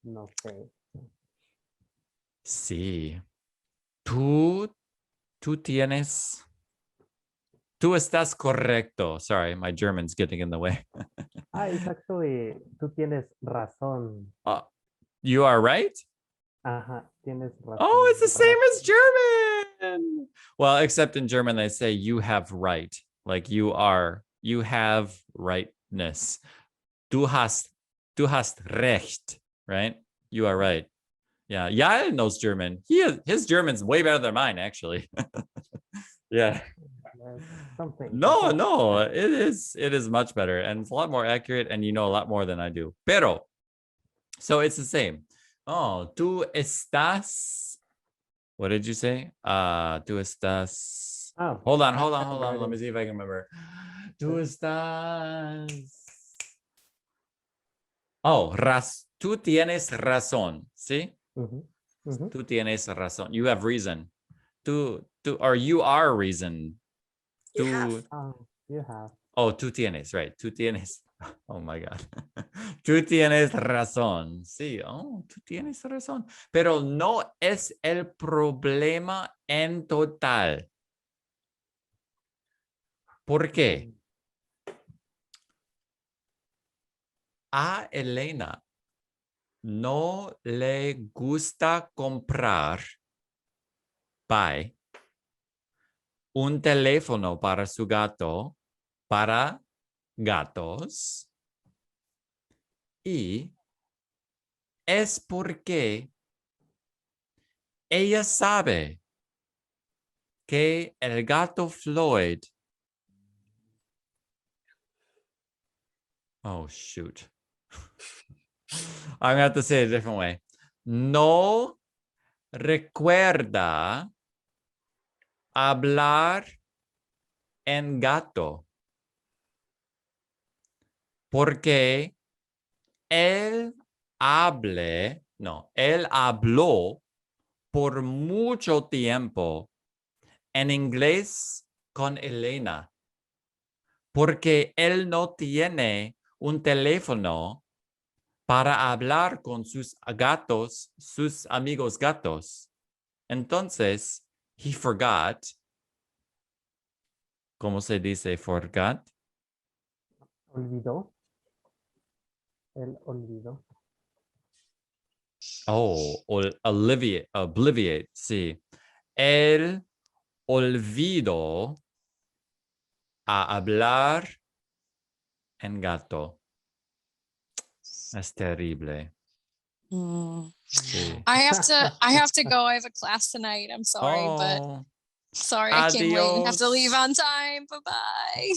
No sé. Sí, tú tienes, tú estás correcto. Sorry, my German's getting in the way. It's actually, tú tienes razón. You are right? Ajá, tienes Oh, razón. it's the same as German. Well, except in German, they say you have right. Like you have rightness. Du hast recht, right? You are right. Yeah, Yael knows German. His German's way better than mine, actually. Yeah. Something. No, it is much better and it's a lot more accurate and you know a lot more than I do. Pero, so it's the same. Oh, tú estás. What did you say? Tú estás. Oh, Hold on. Let me regarding- see if I can remember. Tú estás. Oh, tú tienes razón, ¿sí? ujú, ujú. Tú tienes razón. You have reason. Or you are reason. You have. You have. Oh, tú tienes, right. Tú tienes. Oh my God. Tú tienes razón. Sí, oh, tú tienes razón. Pero no es el problema en total. ¿Por qué? A Elena no le gusta comprar un teléfono para su gato, para gatos, y es porque ella sabe que el gato Floyd, oh shoot, I'm going to have to say it a different way, no recuerda hablar en gato, porque él él habló por mucho tiempo en inglés con Elena, porque él no tiene un teléfono para hablar con sus gatos, sus amigos gatos. Entonces, he forgot. ¿Cómo se dice forgot? Olvidó. Él olvidó. Oh, obliviate, sí. Él olvidó a hablar en gato. Es terrible. Mm. Sí. I have to go. I have a class tonight. I'm sorry, but Oh, sorry, I can't wait. I have to leave adiós. on time. Bye-bye.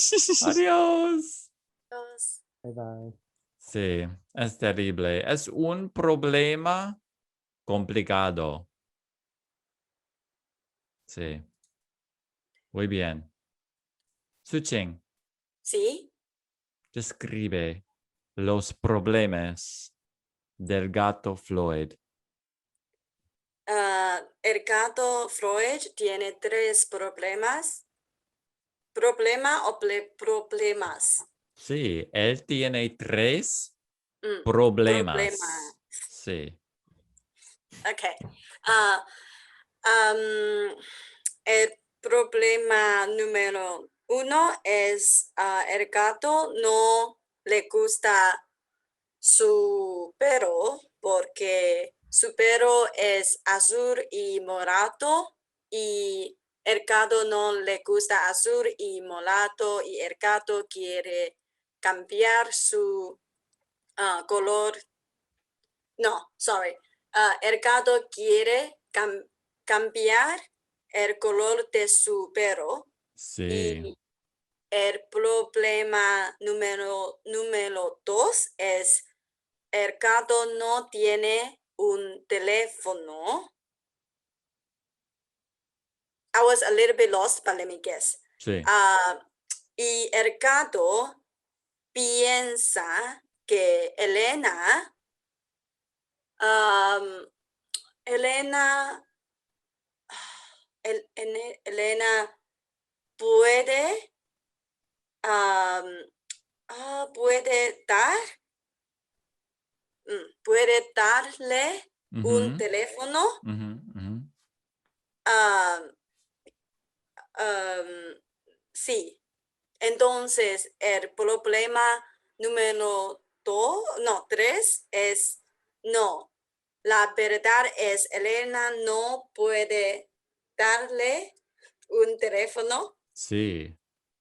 Adiós. Yes. Bye bye. Sí, es terrible. Es un problema complicado. Sí. Muy bien. Suching, ¿Sí? describe los problemas del gato Floyd. El gato Freud tiene 3 problemas. ¿Problema o problemas? Sí, él tiene 3 Mm, problemas. problema. Sí. Okay. El problema número 1 es el gato no le gusta su perro porque su perro es azul y morado y el gato no le gusta azul y morado y el gato quiere cambiar su color. No, sorry. El gato quiere cambiar el color de su pelo. Sí. Y el problema número 2 es el gato no tiene un teléfono. I was a little bit lost, but let me guess. Sí. Y el gato piensa que Elena puede puede darle un teléfono. Sí. Entonces, el problema número 3 es no. La verdad es, Elena no puede darle un teléfono. Sí.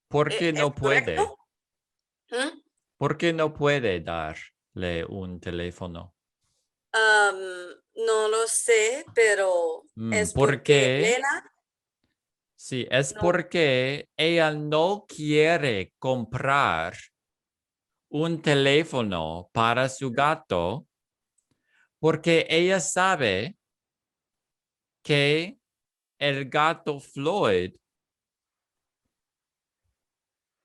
¿Por qué no puede? ¿Mm? ¿Por qué no puede darle un teléfono? No lo sé, pero es ¿Por porque qué? Elena Sí, es no. porque ella no quiere comprar un teléfono para su gato porque ella sabe que el gato Floyd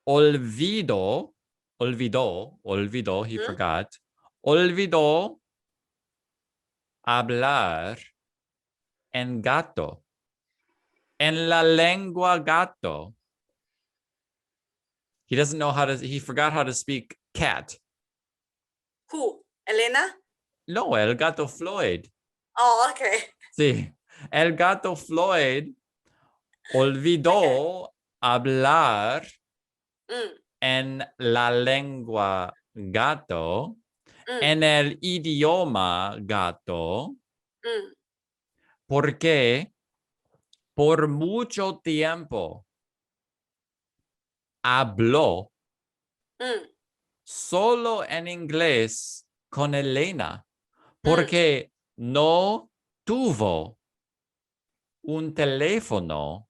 olvidó, he ¿Mm? forgot, olvidó hablar en gato, en la lengua gato. He doesn't know he forgot how to speak cat. Who? Elena? No, el gato Floyd. Oh, okay. Sí, el gato Floyd olvidó hablar Mm, en la lengua gato, mm, en el idioma gato, mm, porque por mucho tiempo habló mm, solo en inglés con Elena, mm, porque no tuvo un teléfono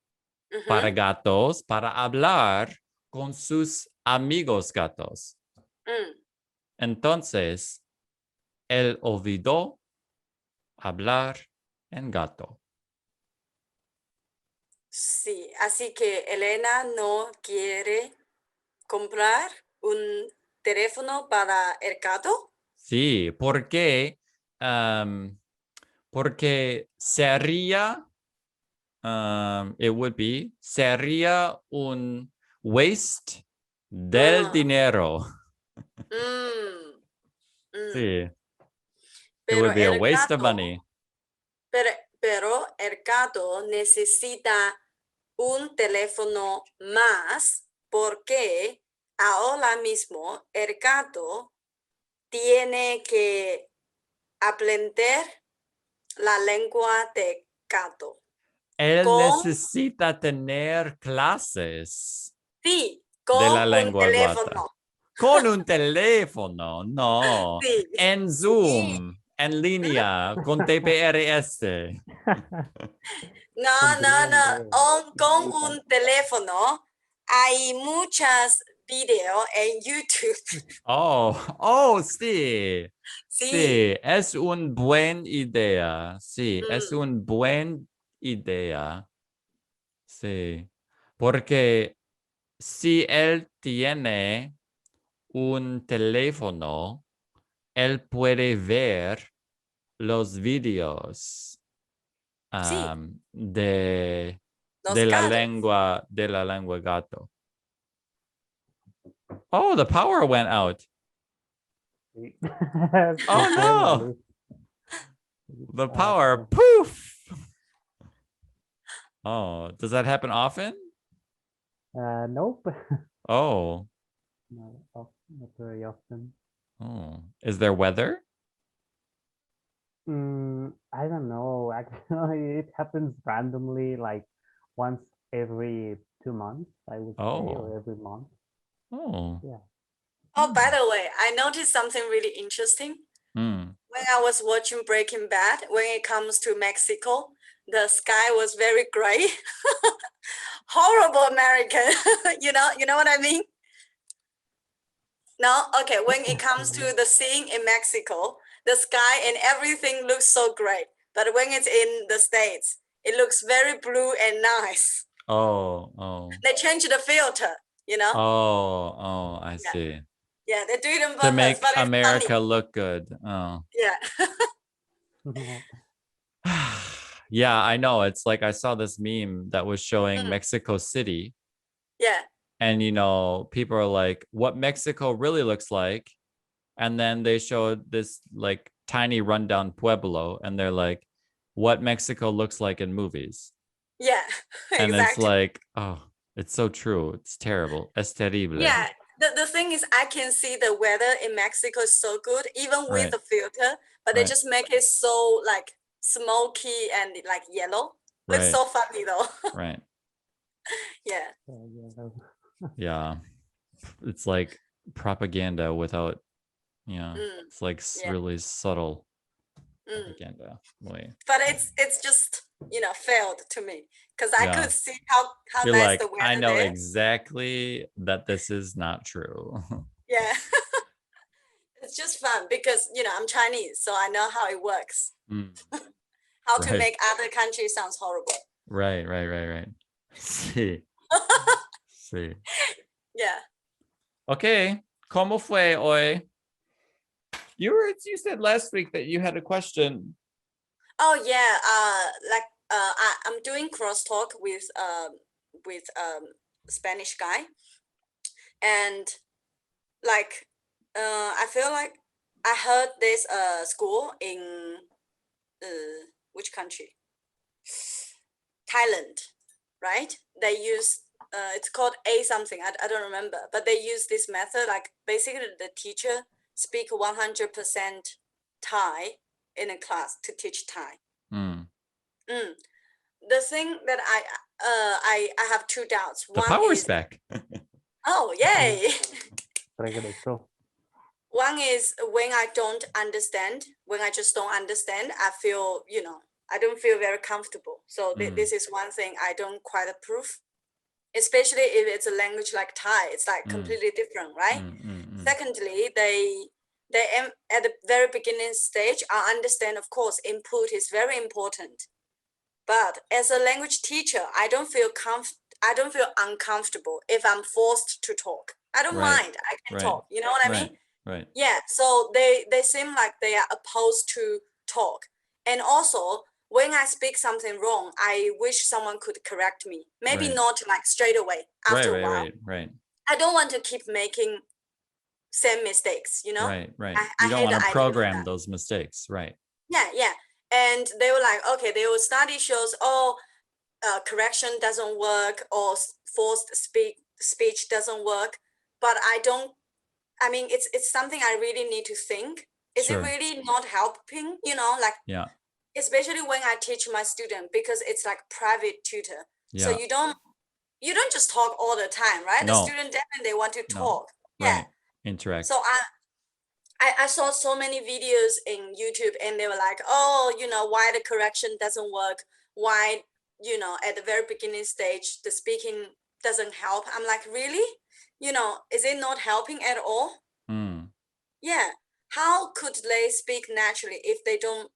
para ujú, gatos para hablar con sus amigos gatos. mm. Entonces, él olvidó hablar en gato. Sí, así que Elena no quiere comprar un teléfono para el gato. Sí, porque sería, sería un waste del Ah, dinero. mm, mm. Sí, it Pero would be a el waste of gato, money. pero el gato necesita un teléfono más porque ahora mismo el gato tiene que aprender la lengua de gato. Él Con, necesita tener clases sí, de con la un lengua gata. teléfono. Con un teléfono, no. Sí, En sí. Zoom, en línea, con TPRS. No, no, no. Comprende. Con un teléfono hay muchas videos en YouTube. Oh, sí. Sí. Sí, es una buena idea. Sí, es Mm, una buena idea. Sí, porque si él tiene un teléfono, él puede ver los videos sí, de, los gatos. de la lengua gato. Oh, the power went out. Sí. Oh Se fue la no, luz. the Ah, power pues, poof. Oh, does that happen often? nope. Oh, Not very often. oh, is there weather? I don't know. Actually, it happens randomly, like once every 2 months, I would say, or Oh, every month. oh, Yeah. Oh, by the way, I noticed something really interesting. Mm. When I was watching Breaking Bad, when it comes to Mexico, the sky was very gray. Horrible American. You know what I mean? No? Okay, when it comes to the scene in Mexico, the sky and everything looks so great. But when it's in the States, it looks very blue and nice. Oh. They change the filter, you know? Oh, I Yeah. see. Yeah, they do it on To purpose, make but it's America funny. look good. Oh. Yeah. Yeah, I know. It's like I saw this meme that was showing Mm, Mexico City, yeah. and people are like, what Mexico really looks like. And then they showed this like tiny rundown pueblo, and they're like, what Mexico looks like in movies. Yeah, And it's exactly. like, oh, it's so true. It's terrible. Es terrible. Yeah. The thing is, I can see the weather in Mexico is so good, even with Right. the filter, but they Right. just make it so like smoky and like yellow. Looks Right. so funny though. Right. Yeah. Yeah. It's like propaganda without, Mm, it's like yeah. really subtle Mm. propaganda. Wait. But it's just failed to me because I Yeah. could see how You're nice like, the weather I know there. exactly that this is not true. Yeah. It's just fun because I'm Chinese, so I know how it works. Mm, How to Right. make other countries sounds horrible. right. Sí, sí. Yeah. Okay. ¿Cómo fue hoy? You said last week that you had a question. Oh yeah. I'm doing crosstalk with Spanish guy, and like I feel like I heard this school in which country? Thailand, right? They use it's called A something. I don't remember, but they use this method. Like basically, the teacher speak 100% Thai in a class to teach Thai. Mm. The thing that I have two doubts. The One power's is back. oh yay. Regresó. One is when I don't understand, when I just don't understand, I feel, I don't feel very comfortable. So this is one thing I don't quite approve, especially if it's a language like Thai. It's like completely different, right? Secondly, they at the very beginning stage, I understand, of course, input is very important. But as a language teacher, I don't feel uncomfortable if I'm forced to talk. I don't Right. mind. I can Right. talk. You know what I mean? Right. Yeah. So they seem like they are opposed to talk. And also, when I speak something wrong, I wish someone could correct me. Maybe Right. not like straight away. After a while, Right. I don't want to keep making same mistakes. Right. I You don't hate want the to idea of program that. those mistakes. Right. Yeah. And they were like, okay, they will study shows, correction doesn't work or forced speech doesn't work. But I mean, it's something I really need to think. Is Sure. it really not helping? Like Yeah. especially when I teach my student because it's like private tutor. So Yeah. you don't just talk all the time, right? The No. student definitely they want to No. talk. Yeah. Right. Interact. So I saw so many videos in YouTube and they were like, oh, why the correction doesn't work? Why, at the very beginning stage, the speaking doesn't help. I'm like, really? Is it not helping at all? Mm. Yeah. How could they speak naturally if they don't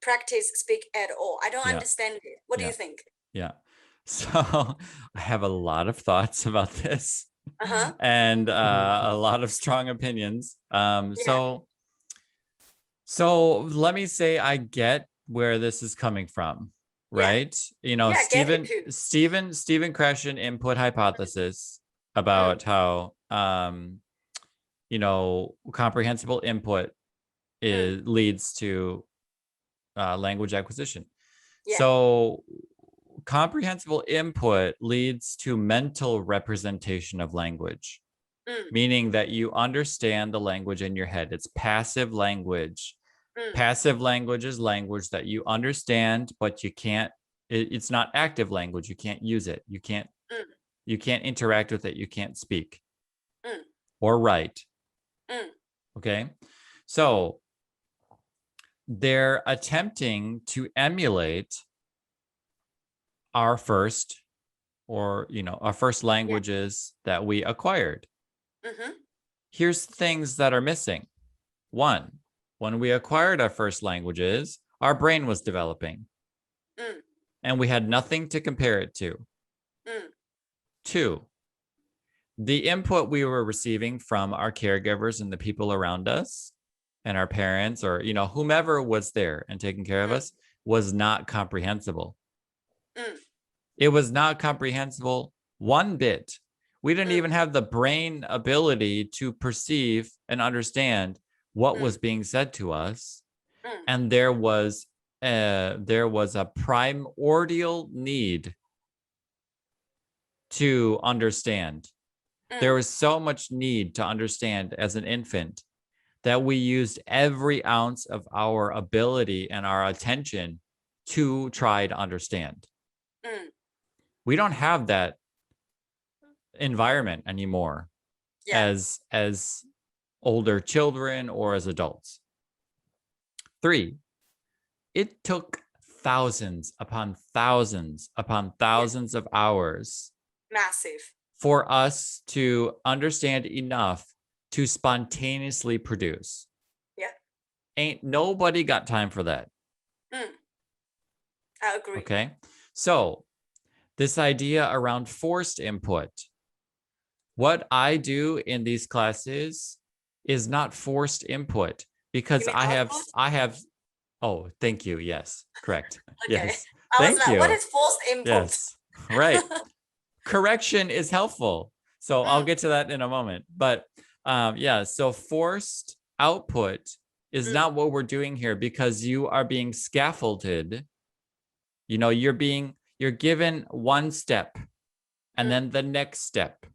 practice speak at all? I don't Yeah. understand it. What do Yeah. you think? Yeah. So I have a lot of thoughts about this. Uh-huh. And a lot of strong opinions. Yeah. So let me say I get where this is coming from, right? Yeah, I get it too. Stephen Krashen input hypothesis about how comprehensible input leads to language acquisition. Yeah. So comprehensible input leads to mental representation of language, meaning that you understand the language in your head. It's passive language. Passive language is language that you understand, but you can't, it's not active language. You can't use it. You can't interact with it. You can't speak. or write. Mm. Okay. So they're attempting to emulate our first our first languages that we acquired. Mm-hmm. Here's things that are missing. One, when we acquired our first languages, our brain was developing. Mm. And we had nothing to compare it to. Mm. Two, the input we were receiving from our caregivers and the people around us and our parents or, whomever was there and taking care of us was not comprehensible. Mm. It was not comprehensible one bit. We didn't even have the brain ability to perceive and understand what was being said to us. And there was a primordial need to understand. There was so much need to understand as an infant that we used every ounce of our ability and our attention to try to understand. We don't have that environment anymore as older children or as adults. 3, it took thousands upon thousands upon thousands of hours Massive. for us to understand enough to spontaneously produce. Yeah. Ain't nobody got time for that. I agree. Okay. So this idea around forced input, what I do in these classes is not forced input because I have, oh, thank you. Yes, correct. Okay. Yes. I was Thank like, you. what is forced input? Yes, right. Correction is helpful. So I'll get to that in a moment. But so forced output is not what we're doing here because you are being scaffolded. You're given one step and then the next step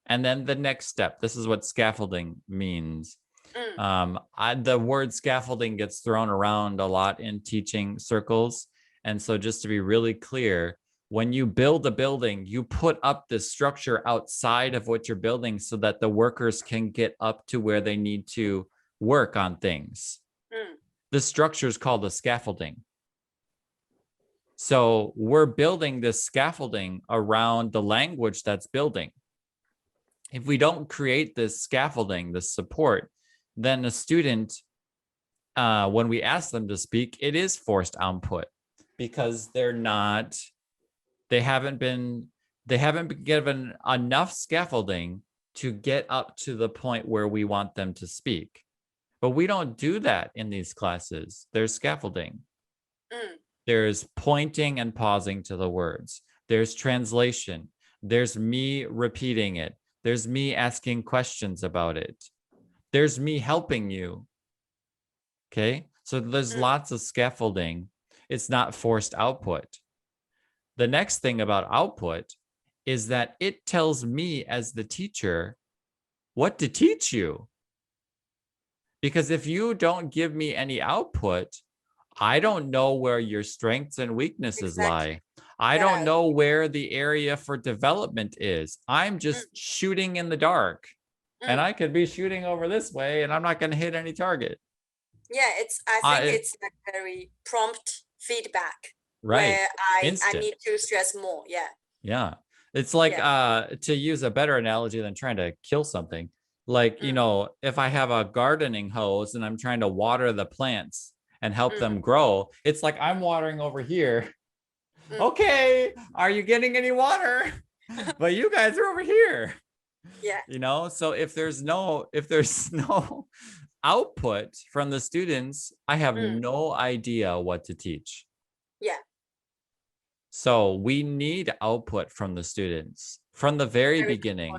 and then the next step. This is what scaffolding means. The word scaffolding gets thrown around a lot in teaching circles. And so just to be really clear, when you build a building, you put up this structure outside of what you're building so that the workers can get up to where they need to work on things. The structure is called the scaffolding. So we're building this scaffolding around the language that's building. If we don't create this scaffolding, this support, then a student, when we ask them to speak, it is forced output because they haven't been given enough scaffolding to get up to the point where we want them to speak. But we don't do that in these classes. There's scaffolding. There's pointing and pausing to the words. There's translation. There's me repeating it. There's me asking questions about it. There's me helping you. Okay? So there's lots of scaffolding. It's not forced output. The next thing about output is that it tells me as the teacher what to teach you. Because if you don't give me any output, I don't know where your strengths and weaknesses lie. I don't know where the area for development is. I'm just shooting in the dark. And I could be shooting over this way and I'm not going to hit any target. Yeah, I think it's like very prompt feedback. Right. Where I need to stress more. Yeah. Yeah. It's like to use a better analogy than trying to kill something. Like, if I have a gardening hose and I'm trying to water the plants and help them grow, it's like I'm watering over here. Okay, are you getting any water? But you guys are over here. Yeah. So if there's no output from the students, I have no idea what to teach. Yeah. So we need output from the students from the very beginning.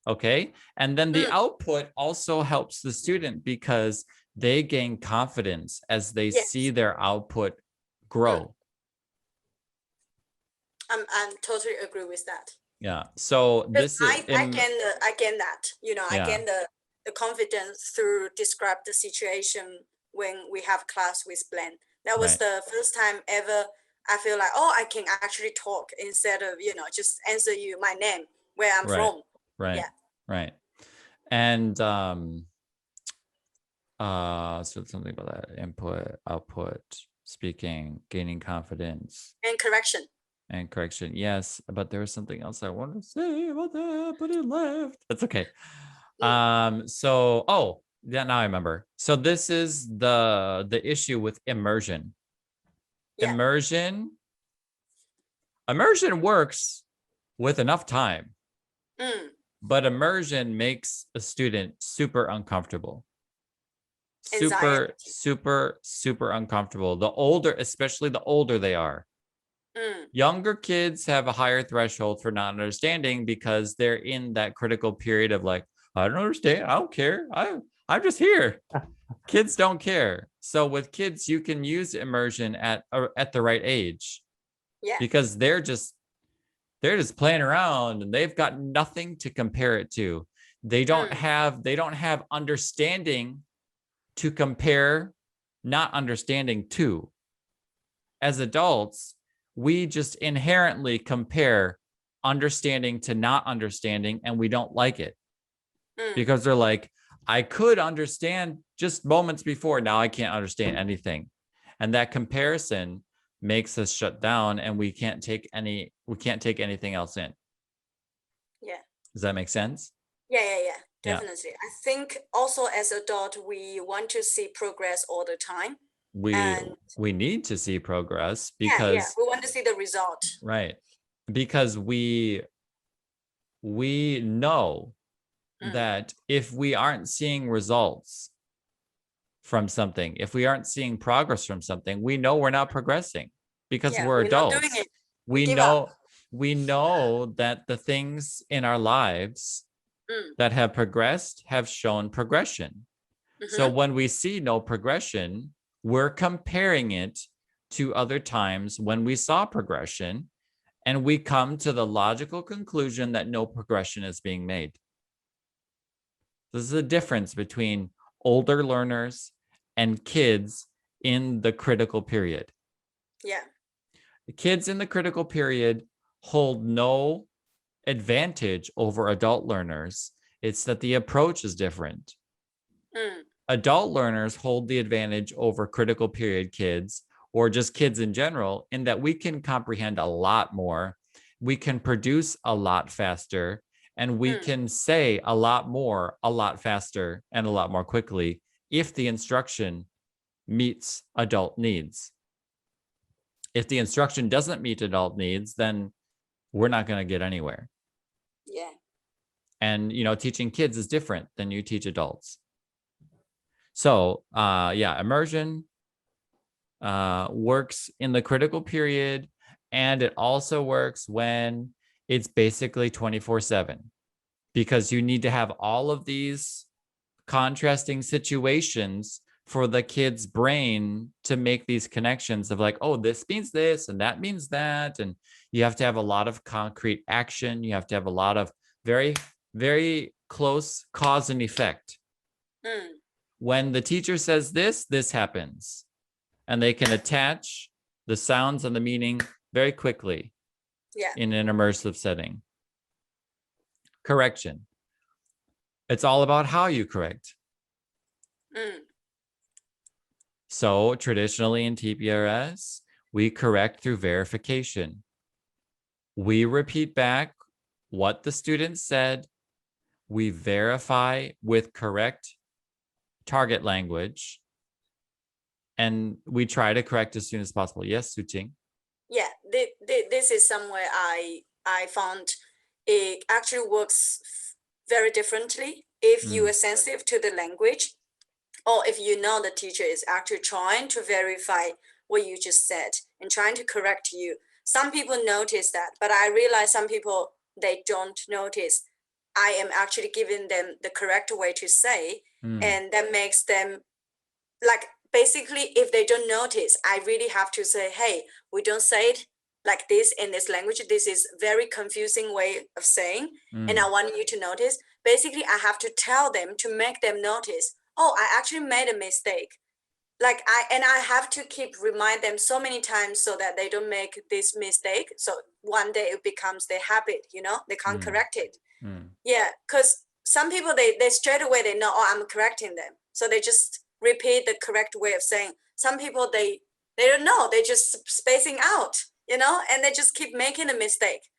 Okay. And then the output also helps the student because they gain confidence as they see their output grow. I'm totally agree with that. Yeah. So this is I gain that. I gain the confidence through describe the situation when we have class with Glenn. That was the first time ever I feel like, I can actually talk instead of, just answer you my name, where I'm from. Right. Yeah. Right. And so something about that: input, output, speaking, gaining confidence, And correction. and correction. Yes, but there was something else I wanted to say about that, but it left. That's okay. So yeah, now I remember. So this is the issue with immersion. Yeah. Immersion works with enough time, but immersion makes a student super uncomfortable. Anxiety. Super uncomfortable. The older, especially the older they are. Younger kids have a higher threshold for not understanding because they're in that critical period of like, I don't understand. I don't care. I'm just here. Kids don't care. So with kids, you can use immersion at the right age. Yeah. Because they're just playing around and they've got nothing to compare it to. They don't have understanding to compare not understanding to. As adults, we just inherently compare understanding to not understanding, and we don't like it because they're like, I could understand just moments before, now I can't understand anything. And that comparison makes us shut down, and we can't take anything else in. Yeah. Does that make sense? Yeah. Definitely. I think also as adult, we want to see progress all the time. We need to see progress because we want to see the result. Right. Because we know that if we aren't seeing results from something, if we aren't seeing progress from something, we know we're not progressing because we're adults. Not doing it. We know that the things in our lives that have progressed have shown progression. So when we see no progression, we're comparing it to other times when we saw progression, and we come to the logical conclusion that no progression is being made. This is the difference between older learners and kids in the critical period. Yeah. The kids in the critical period hold no advantage over adult learners. It's that the approach is different. Adult learners hold the advantage over critical period kids, or just kids in general, in that we can comprehend a lot more, we can produce a lot faster, and we can say a lot more, a lot faster, and a lot more quickly if the instruction meets adult needs. If the instruction doesn't meet adult needs, then we're not going to get anywhere. Yeah. And, teaching kids is different than you teach adults. So, immersion works in the critical period, and it also works when it's basically 24/7, because you need to have all of these contrasting situations for the kid's brain to make these connections of like, oh, this means this and that means that. And you have to have a lot of concrete action. You have to have a lot of very, very close cause and effect. When the teacher says this happens. And they can attach the sounds and the meaning very quickly in an immersive setting. Correction. It's all about how you correct. So traditionally in TPRS, we correct through verification. We repeat back what the student said. We verify with correct target language. And we try to correct as soon as possible. Yes, Suting? Yeah, this is somewhere I found it actually works very differently if you are sensitive to the language, or if you know the teacher is actually trying to verify what you just said and trying to correct you. Some people notice that, but I realize some people, they don't notice. I am actually giving them the correct way to say, and that makes them like, basically, if they don't notice, I really have to say, hey, we don't say it like this in this language. This is very confusing way of saying, and I want you to notice. Basically, I have to tell them to make them notice, oh, I actually made a mistake. Like I have to keep remind them so many times so that they don't make this mistake. So one day it becomes their habit, they can't correct it. Yeah, because some people, they straight away, they know, oh, I'm correcting them. So they just repeat the correct way of saying. Some people, they don't know, they just spacing out, you know, and they just keep making a mistake.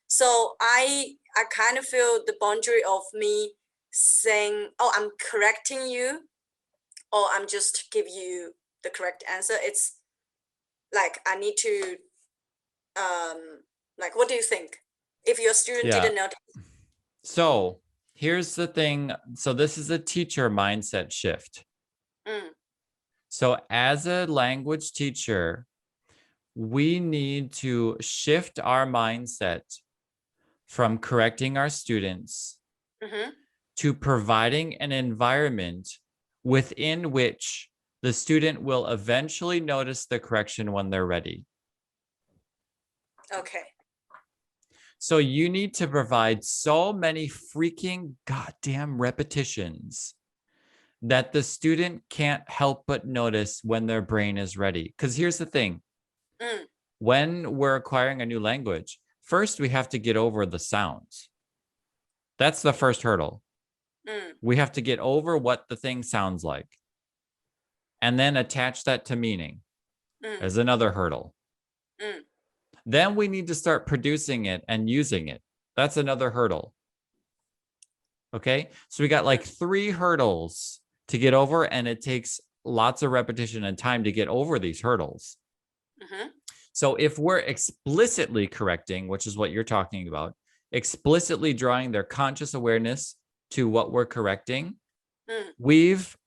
So I kind of feel the boundary of me saying, oh, I'm correcting you, or I'm just give you the correct answer. It's like, I need to, like, what do you think? If your student didn't notice. So here's the thing. So this is a teacher mindset shift. So as a language teacher, we need to shift our mindset from correcting our students to providing an environment within which the student will eventually notice the correction when they're ready. Okay. So you need to provide so many freaking goddamn repetitions that the student can't help but notice when their brain is ready. Because here's the thing. When we're acquiring a new language, first we have to get over the sounds. That's the first hurdle. We have to get over what the thing sounds like. And then attach that to meaning as another hurdle. Then we need to start producing it and using it. That's another hurdle. Okay, so we got like 3 hurdles to get over, and it takes lots of repetition and time to get over these hurdles. So if we're explicitly correcting, which is what you're talking about, explicitly drawing their conscious awareness to what we're correcting, we've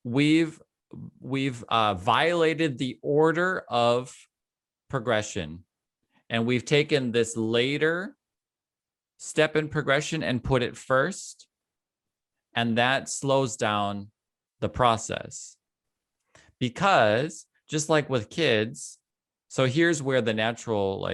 violated the order of progression, and we've taken this later step in progression and put it first, and that slows down the process. Because just like with kids, so here's where the natural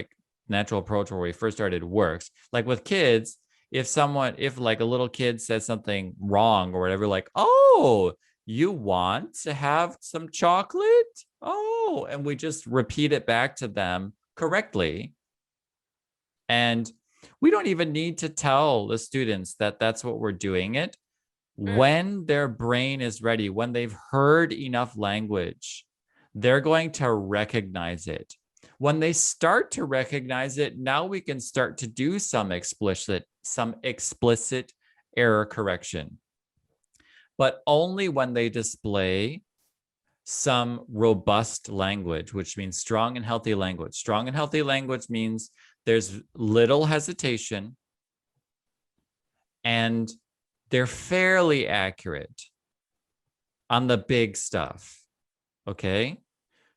approach where we first started works. Like with kids, if like a little kid says something wrong or whatever, like, oh, you want to have some chocolate? Oh, and we just repeat it back to them correctly. And we don't even need to tell the students that that's what we're doing it. When their brain is ready, when they've heard enough language, they're going to recognize it. When they start to recognize it, now we can start to do some explicit error correction. But only when they display some robust language, which means strong and healthy language. Strong and healthy language means there's little hesitation and they're fairly accurate on the big stuff. Okay?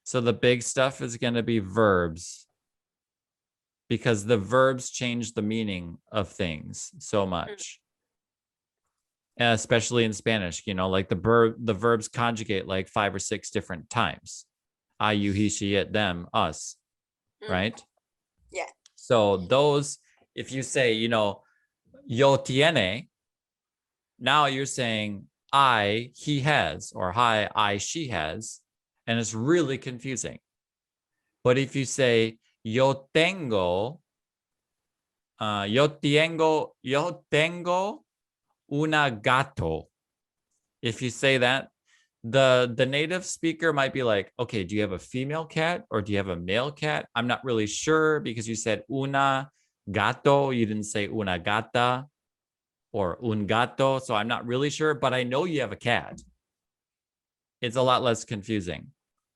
So the big stuff is going to be verbs, because the verbs change the meaning of things so much. Especially in Spanish, you know, like the verbs conjugate like 5 or 6 different times. I, you, he, she, it, them, us, right? Yeah. So those, if you say, you know, yo tiene, now you're saying I, he has, or hi, I, she has, and it's really confusing. But if you say yo tengo una gato. If you say that, the native speaker might be like, okay, do you have a female cat or do you have a male cat? I'm not really sure, because you said una gato, you didn't say una gata or un gato, so I'm not really sure, but I know you have a cat. It's a lot less confusing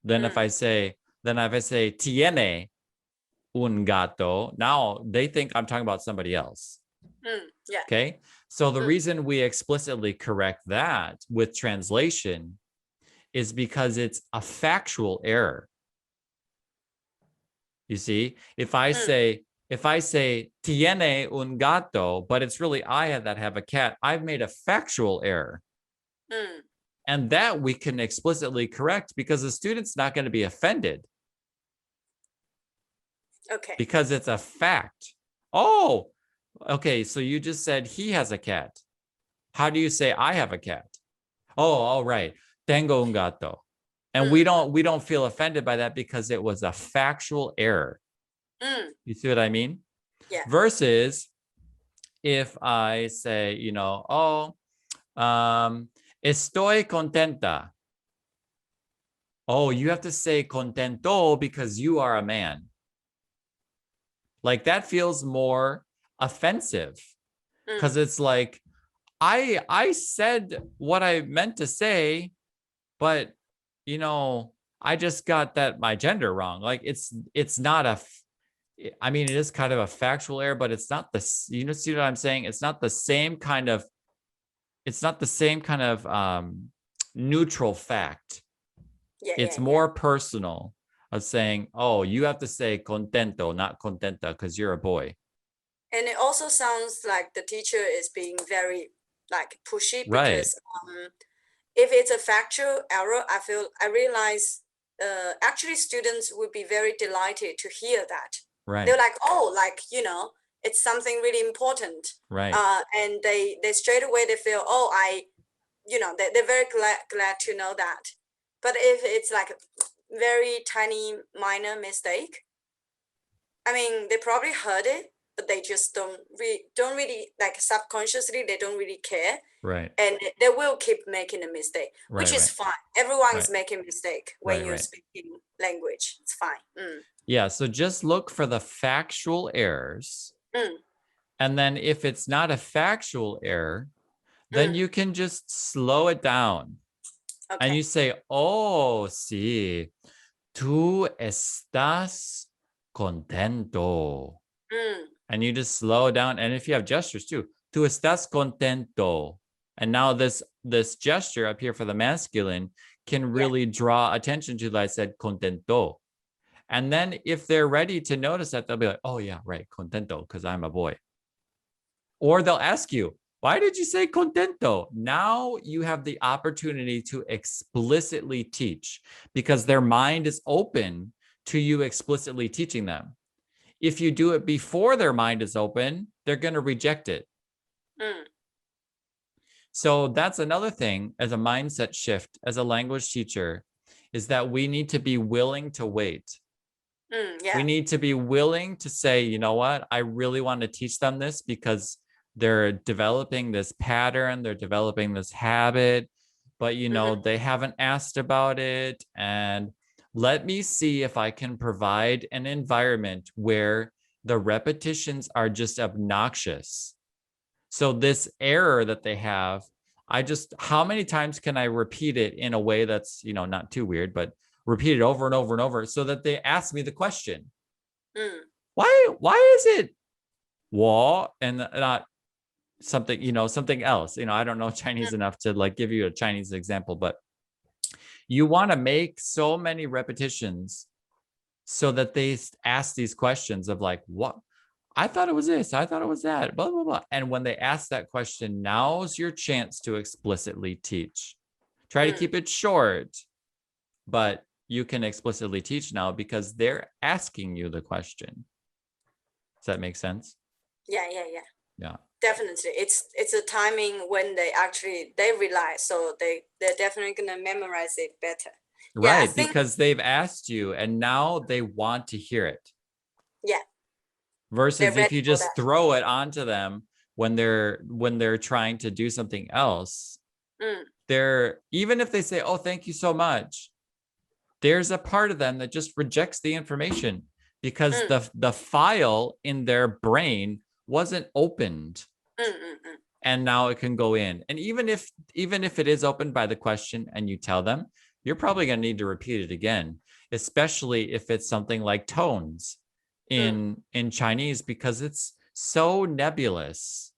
than if I say tiene un gato. Now they think I'm talking about somebody else. Yeah. Okay. So the reason we explicitly correct that with translation is because it's a factual error. You see, if I say tiene un gato, but it's really I that have a cat, I've made a factual error. And that we can explicitly correct, because the student's not going to be offended. Okay. Because it's a fact. Oh, okay, so you just said he has a cat. How do you say I have a cat? Oh, all right. Tengo un gato. And we don't feel offended by that because it was a factual error. You see what I mean? Yeah. Versus if I say, you know, oh, Estoy contenta. Oh, you have to say contento because you are a man. Like that feels more offensive because it's like, I said what I meant to say, but you know, I just got that my gender wrong. Like it's not I mean, it is kind of a factual error, but it's not see what I'm saying? It's not the same kind of, neutral fact. It's more personal of saying, oh, you have to say contento, not contenta, because you're a boy. And it also sounds like the teacher is being very like pushy Right. because if it's a factual error, I realize actually students would be very delighted to hear that. Right. They're like, oh, like, it's something really important. Right. And they straight away they feel, oh, they're very glad to know that. But if it's like a very tiny minor mistake, I mean, they probably heard it, but they just don't really like subconsciously, they don't really care. Right. And they will keep making a mistake, which is fine. Everyone is making a mistake when you're speaking language. It's fine. Yeah, so just look for the factual errors. And then if it's not a factual error, then you can just slow it down. Okay. And you say, oh, sí, tú estás contento. And you just slow down. And if you have gestures too, tú estás contento. And now this gesture up here for the masculine can really draw attention to that I said contento. And then if they're ready to notice that, they'll be like, oh yeah, right, contento, because I'm a boy. Or they'll ask you, why did you say contento? Now you have the opportunity to explicitly teach because their mind is open to you explicitly teaching them. If you do it before their mind is open, they're going to reject it. So that's another thing as a mindset shift, as a language teacher, is that we need to be willing to wait. We need to be willing to say, you know what, I really want to teach them this because they're developing this pattern, they're developing this habit, but they haven't asked about it. And let me see if I can provide an environment where the repetitions are just obnoxious. So this error that they have, how many times can I repeat it in a way that's, not too weird, but repeat it over and over and over so that they ask me the question. Why is it 我 and not something, something else? I don't know Chinese enough to like give you a Chinese example, but you want to make so many repetitions so that they ask these questions of like, what? I thought it was this. I thought it was that, blah, blah, blah. And when they ask that question, now's your chance to explicitly teach. Try to keep it short, but you can explicitly teach now because they're asking you the question. Does that make sense? Yeah. Definitely. It's a timing when they realize, so they're definitely gonna memorize it better. Right, because they've asked you and now they want to hear it. Yeah. Versus if you just throw it onto them when they're trying to do something else, even if they say, oh, thank you so much, there's a part of them that just rejects the information because the file in their brain wasn't opened. And now it can go in. And even if it is opened by the question and you tell them, you're probably going to need to repeat it again, especially if it's something like tones in Chinese, because it's so nebulous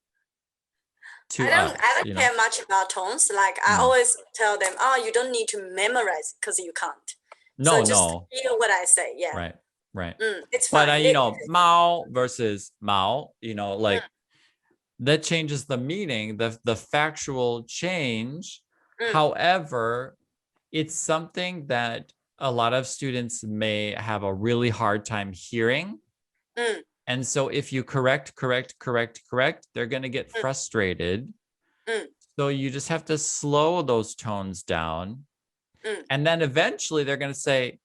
to us. I don't care much about tones. Like I always tell them, oh, you don't need to memorize because you can't. So just hear what I say. Yeah. Right. It's fine. But Mao versus Mao, like that changes the meaning, the factual change. However, it's something that a lot of students may have a really hard time hearing. And so if you correct, they're going to get frustrated. So you just have to slow those tones down. And then eventually they're going to say,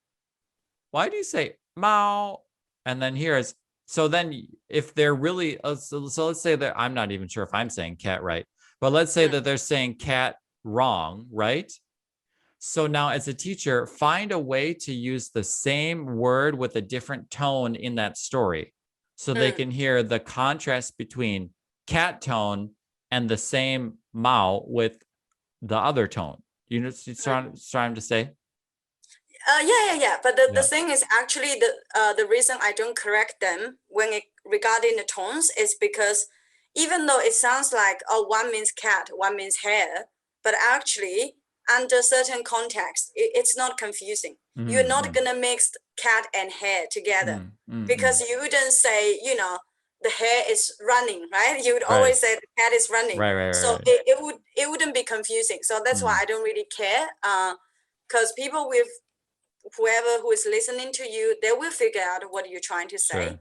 why do you say Mao? And then so then if they're really, so let's say that I'm not even sure if I'm saying cat right, But let's say that they're saying cat wrong, right? So now as a teacher, find a way to use the same word with a different tone in that story so they can hear the contrast between cat tone and the same Mao with the other tone. You know what I'm trying to say? Yeah. But the Yeah. thing is actually the reason I don't correct them regarding the tones is because even though it sounds like, oh, one means cat, one means hare, but actually under certain context, it's not confusing. You're not gonna mix cat and hare together because you wouldn't say, you know, the hare is running, right? You would always say the cat is running. Right. So it wouldn't be confusing. So that's why I don't really care. Because people with whoever who is listening to you, they will figure out what you're trying to say.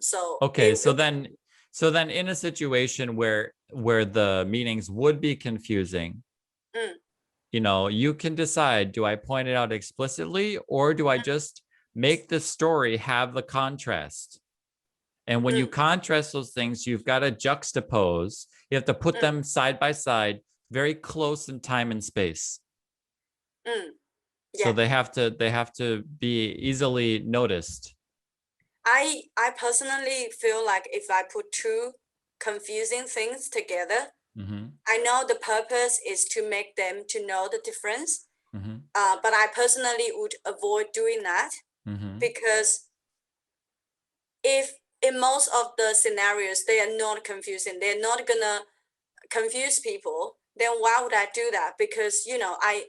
So okay, so then in a situation where the meanings would be confusing, you know, you can decide, do I point it out explicitly or do I just make the story have the contrast? And when you contrast those things, you've got to juxtapose. You have to put them side by side, very close in time and space. So they have to be easily noticed. I personally feel like if I put two confusing things together, I know the purpose is to make them to know the difference. But I personally would avoid doing that because if in most of the scenarios they are not confusing, they're not gonna confuse people, then why would I do that? Because, you know, I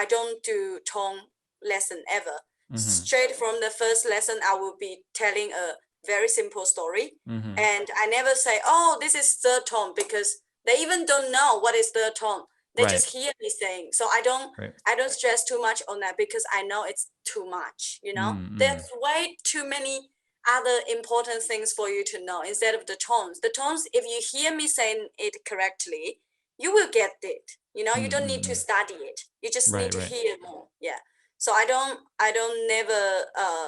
don't do tone lesson ever. Straight from the first lesson, I will be telling a very simple story. And I never say, oh, this is third tone, because they even don't know what is third tone. They just hear me saying. So I don't stress too much on that because I know it's too much, you know. There's way too many other important things for you to know instead of the tones. The tones, if you hear me saying it correctly, you will get it. You know, you don't need to study it. You just need to hear more. Yeah. So I don't never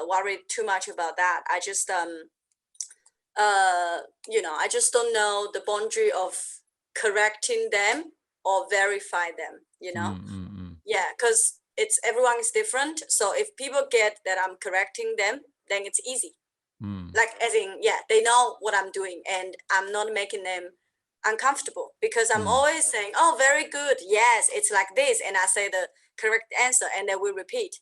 worry too much about that. I just you know, I just don't know the boundary of correcting them or verify them, you know. Yeah, because it's everyone is different. So if people get that I'm correcting them, then it's easy. Like as in, yeah, they know what I'm doing and I'm not making them uncomfortable because I'm always saying, oh, very good. Yes, it's like this. And I say the correct answer and they will repeat.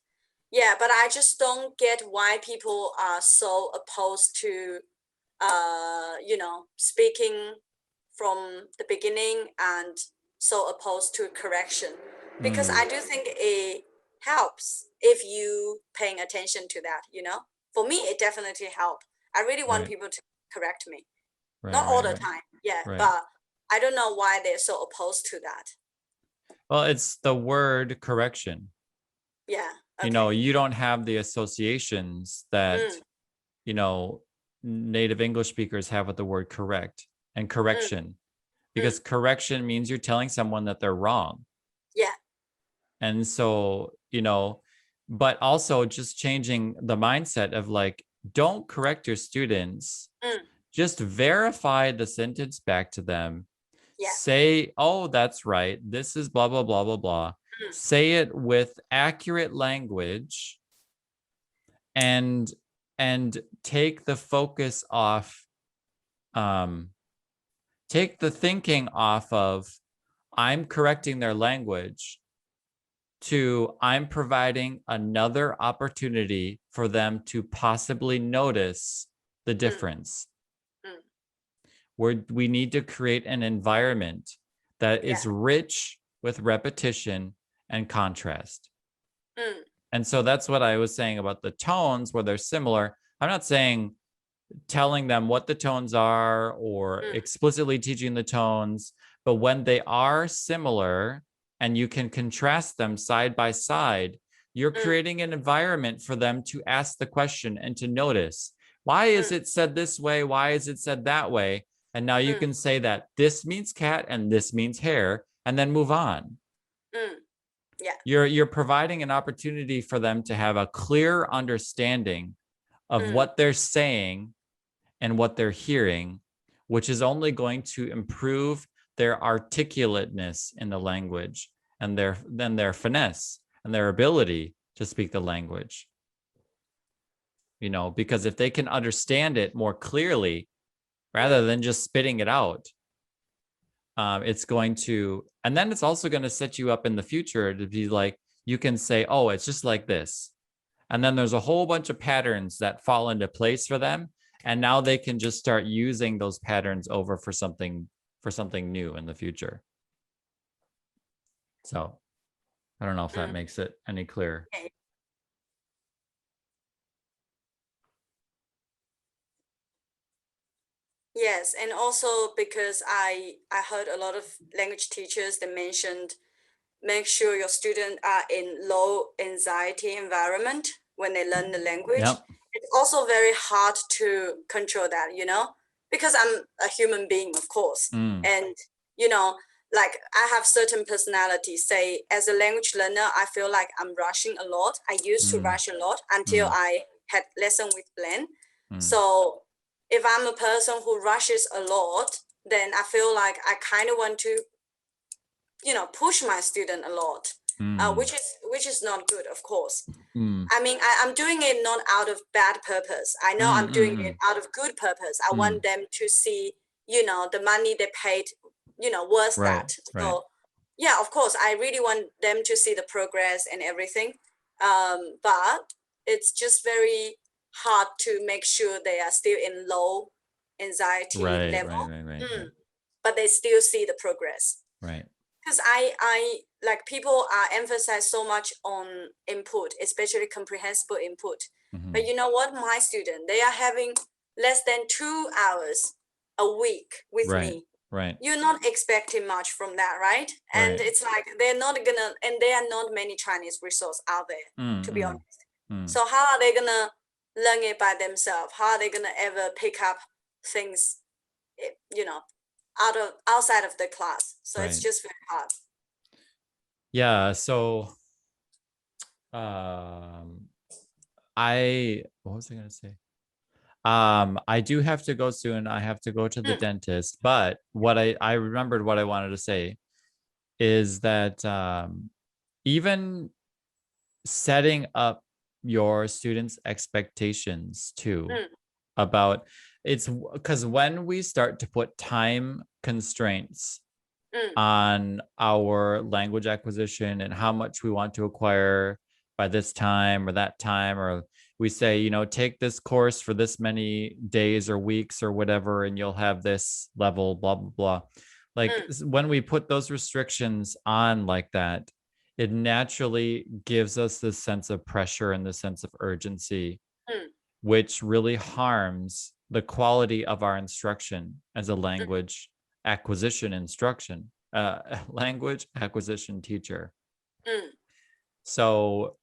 Yeah, but I just don't get why people are so opposed to, you know, speaking from the beginning and so opposed to correction. Because I do think it helps if you paying attention to that, you know. For me, it definitely helped. I really want people to correct me. Not all the time, yeah, but I don't know why they're so opposed to that. Well, it's the word correction. Yeah. Okay. You know, you don't have the associations that, you know, native English speakers have with the word correct and correction, because correction means you're telling someone that they're wrong. Yeah. And so, you know, but also just changing the mindset of like, don't correct your students. Just verify the sentence back to them. Yeah. Say, oh, that's right. This is blah, blah, blah, blah, blah. Say it with accurate language and take the focus off, take the thinking off of I'm correcting their language to I'm providing another opportunity for them to possibly notice the difference. Where we need to create an environment that is rich with repetition and contrast. And so that's what I was saying about the tones where they're similar. I'm not saying telling them what the tones are or explicitly teaching the tones, but when they are similar and you can contrast them side by side, you're creating an environment for them to ask the question and to notice, why is it said this way? Why is it said that way? And now you can say that this means cat and this means hare, and then move on. Yeah. You're providing an opportunity for them to have a clear understanding of what they're saying and what they're hearing, which is only going to improve their articulateness in the language and their finesse and their ability to speak the language. You know, because if they can understand it more clearly rather than just spitting it out, it's going to, and then it's also going to set you up in the future to be like, you can say, oh, it's just like this. And then there's a whole bunch of patterns that fall into place for them. And now they can just start using those patterns over for something new in the future. So I don't know if that makes it any clearer. Yes, and also because I heard a lot of language teachers that mentioned make sure your students are in low anxiety environment when they learn the language. Yep. It's also very hard to control that, you know, because I'm a human being, of course. And, you know, like I have certain personalities. Say, as a language learner, I feel like I'm rushing a lot. I used to rush a lot until I had lesson with Glenn. So if I'm a person who rushes a lot, then I feel like I kind of want to, you know, push my student a lot, which is not good, of course. I mean, I'm doing it not out of bad purpose. I know I'm doing it out of good purpose. I want them to see, you know, the money they paid, you know, worth that. So yeah, of course, I really want them to see the progress and everything. But it's just very hard to make sure they are still in low anxiety level. But they still see the progress. Right. Because I like people are emphasized so much on input, especially comprehensible input. But you know what, my student, they are having less than 2 hours a week with me. Right. You're not expecting much from that, right? And it's like they're not gonna, and there are not many Chinese resources out there, to be honest. So how are they gonna learn it by themselves? How are they gonna ever pick up things, you know, outside of the class? So it's just very hard. Yeah. So what was I gonna say? I do have to go soon. I have to go to the dentist, but what I remembered what I wanted to say is that even setting up your students' expectations too about it's because when we start to put time constraints on our language acquisition and how much we want to acquire by this time or that time, or we say, you know, take this course for this many days or weeks or whatever, and you'll have this level, blah, blah, blah. Like when we put those restrictions on like that, it naturally gives us this sense of pressure and this sense of urgency, which really harms the quality of our instruction as a language acquisition instruction, language acquisition teacher. So,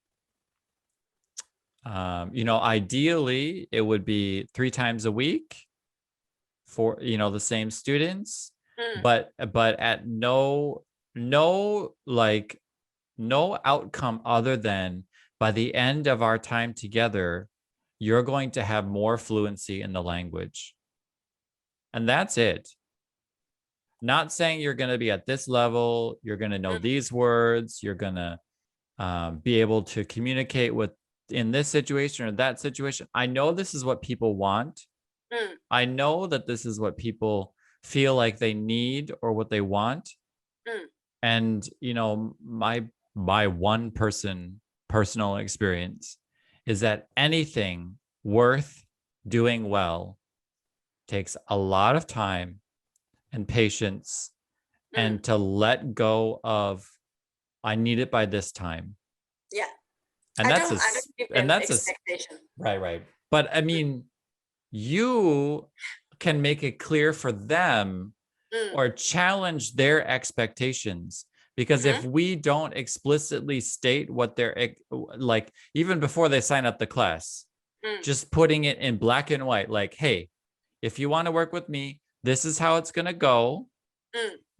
you know, ideally it would be 3 times a week for, you know, the same students, but at no outcome other than by the end of our time together, you're going to have more fluency in the language. And that's it. Not saying you're going to be at this level, you're going to know these words, you're going to be able to communicate with in this situation or that situation. I know this is what people want. I know that this is what people feel like they need or what they want. And, you know, my one personal experience is that anything worth doing well takes a lot of time and patience and to let go of, I need it by this time. Yeah. And that's expectation. Right. But I mean, you can make it clear for them or challenge their expectations. Because if we don't explicitly state what they're like, even before they sign up the class, just putting it in black and white, like, hey, if you want to work with me, this is how it's going to go.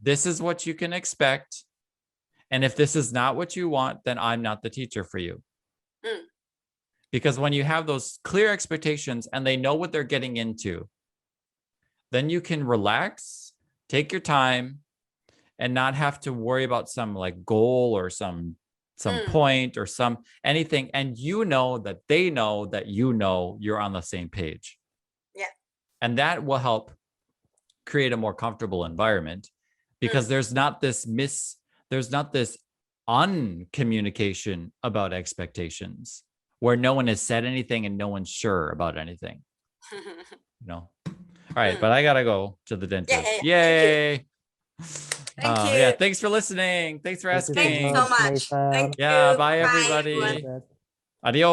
This is what you can expect. And if this is not what you want, then I'm not the teacher for you. Because when you have those clear expectations and they know what they're getting into, then you can relax, take your time, and not have to worry about some like goal or some Mm. point or some anything, and you know that they know that you know you're on the same page. Yeah. And that will help create a more comfortable environment, because there's not this uncommunication about expectations where no one has said anything and no one's sure about anything. You know. All right, but I gotta go to the dentist. Yeah, thank you. Yay! Thank you. Yeah, thanks for listening. Thanks for Thank you so asking. Thank you so much, much. Nathan. Thank Yeah, you. bye Bye, everybody. everyone. Adios.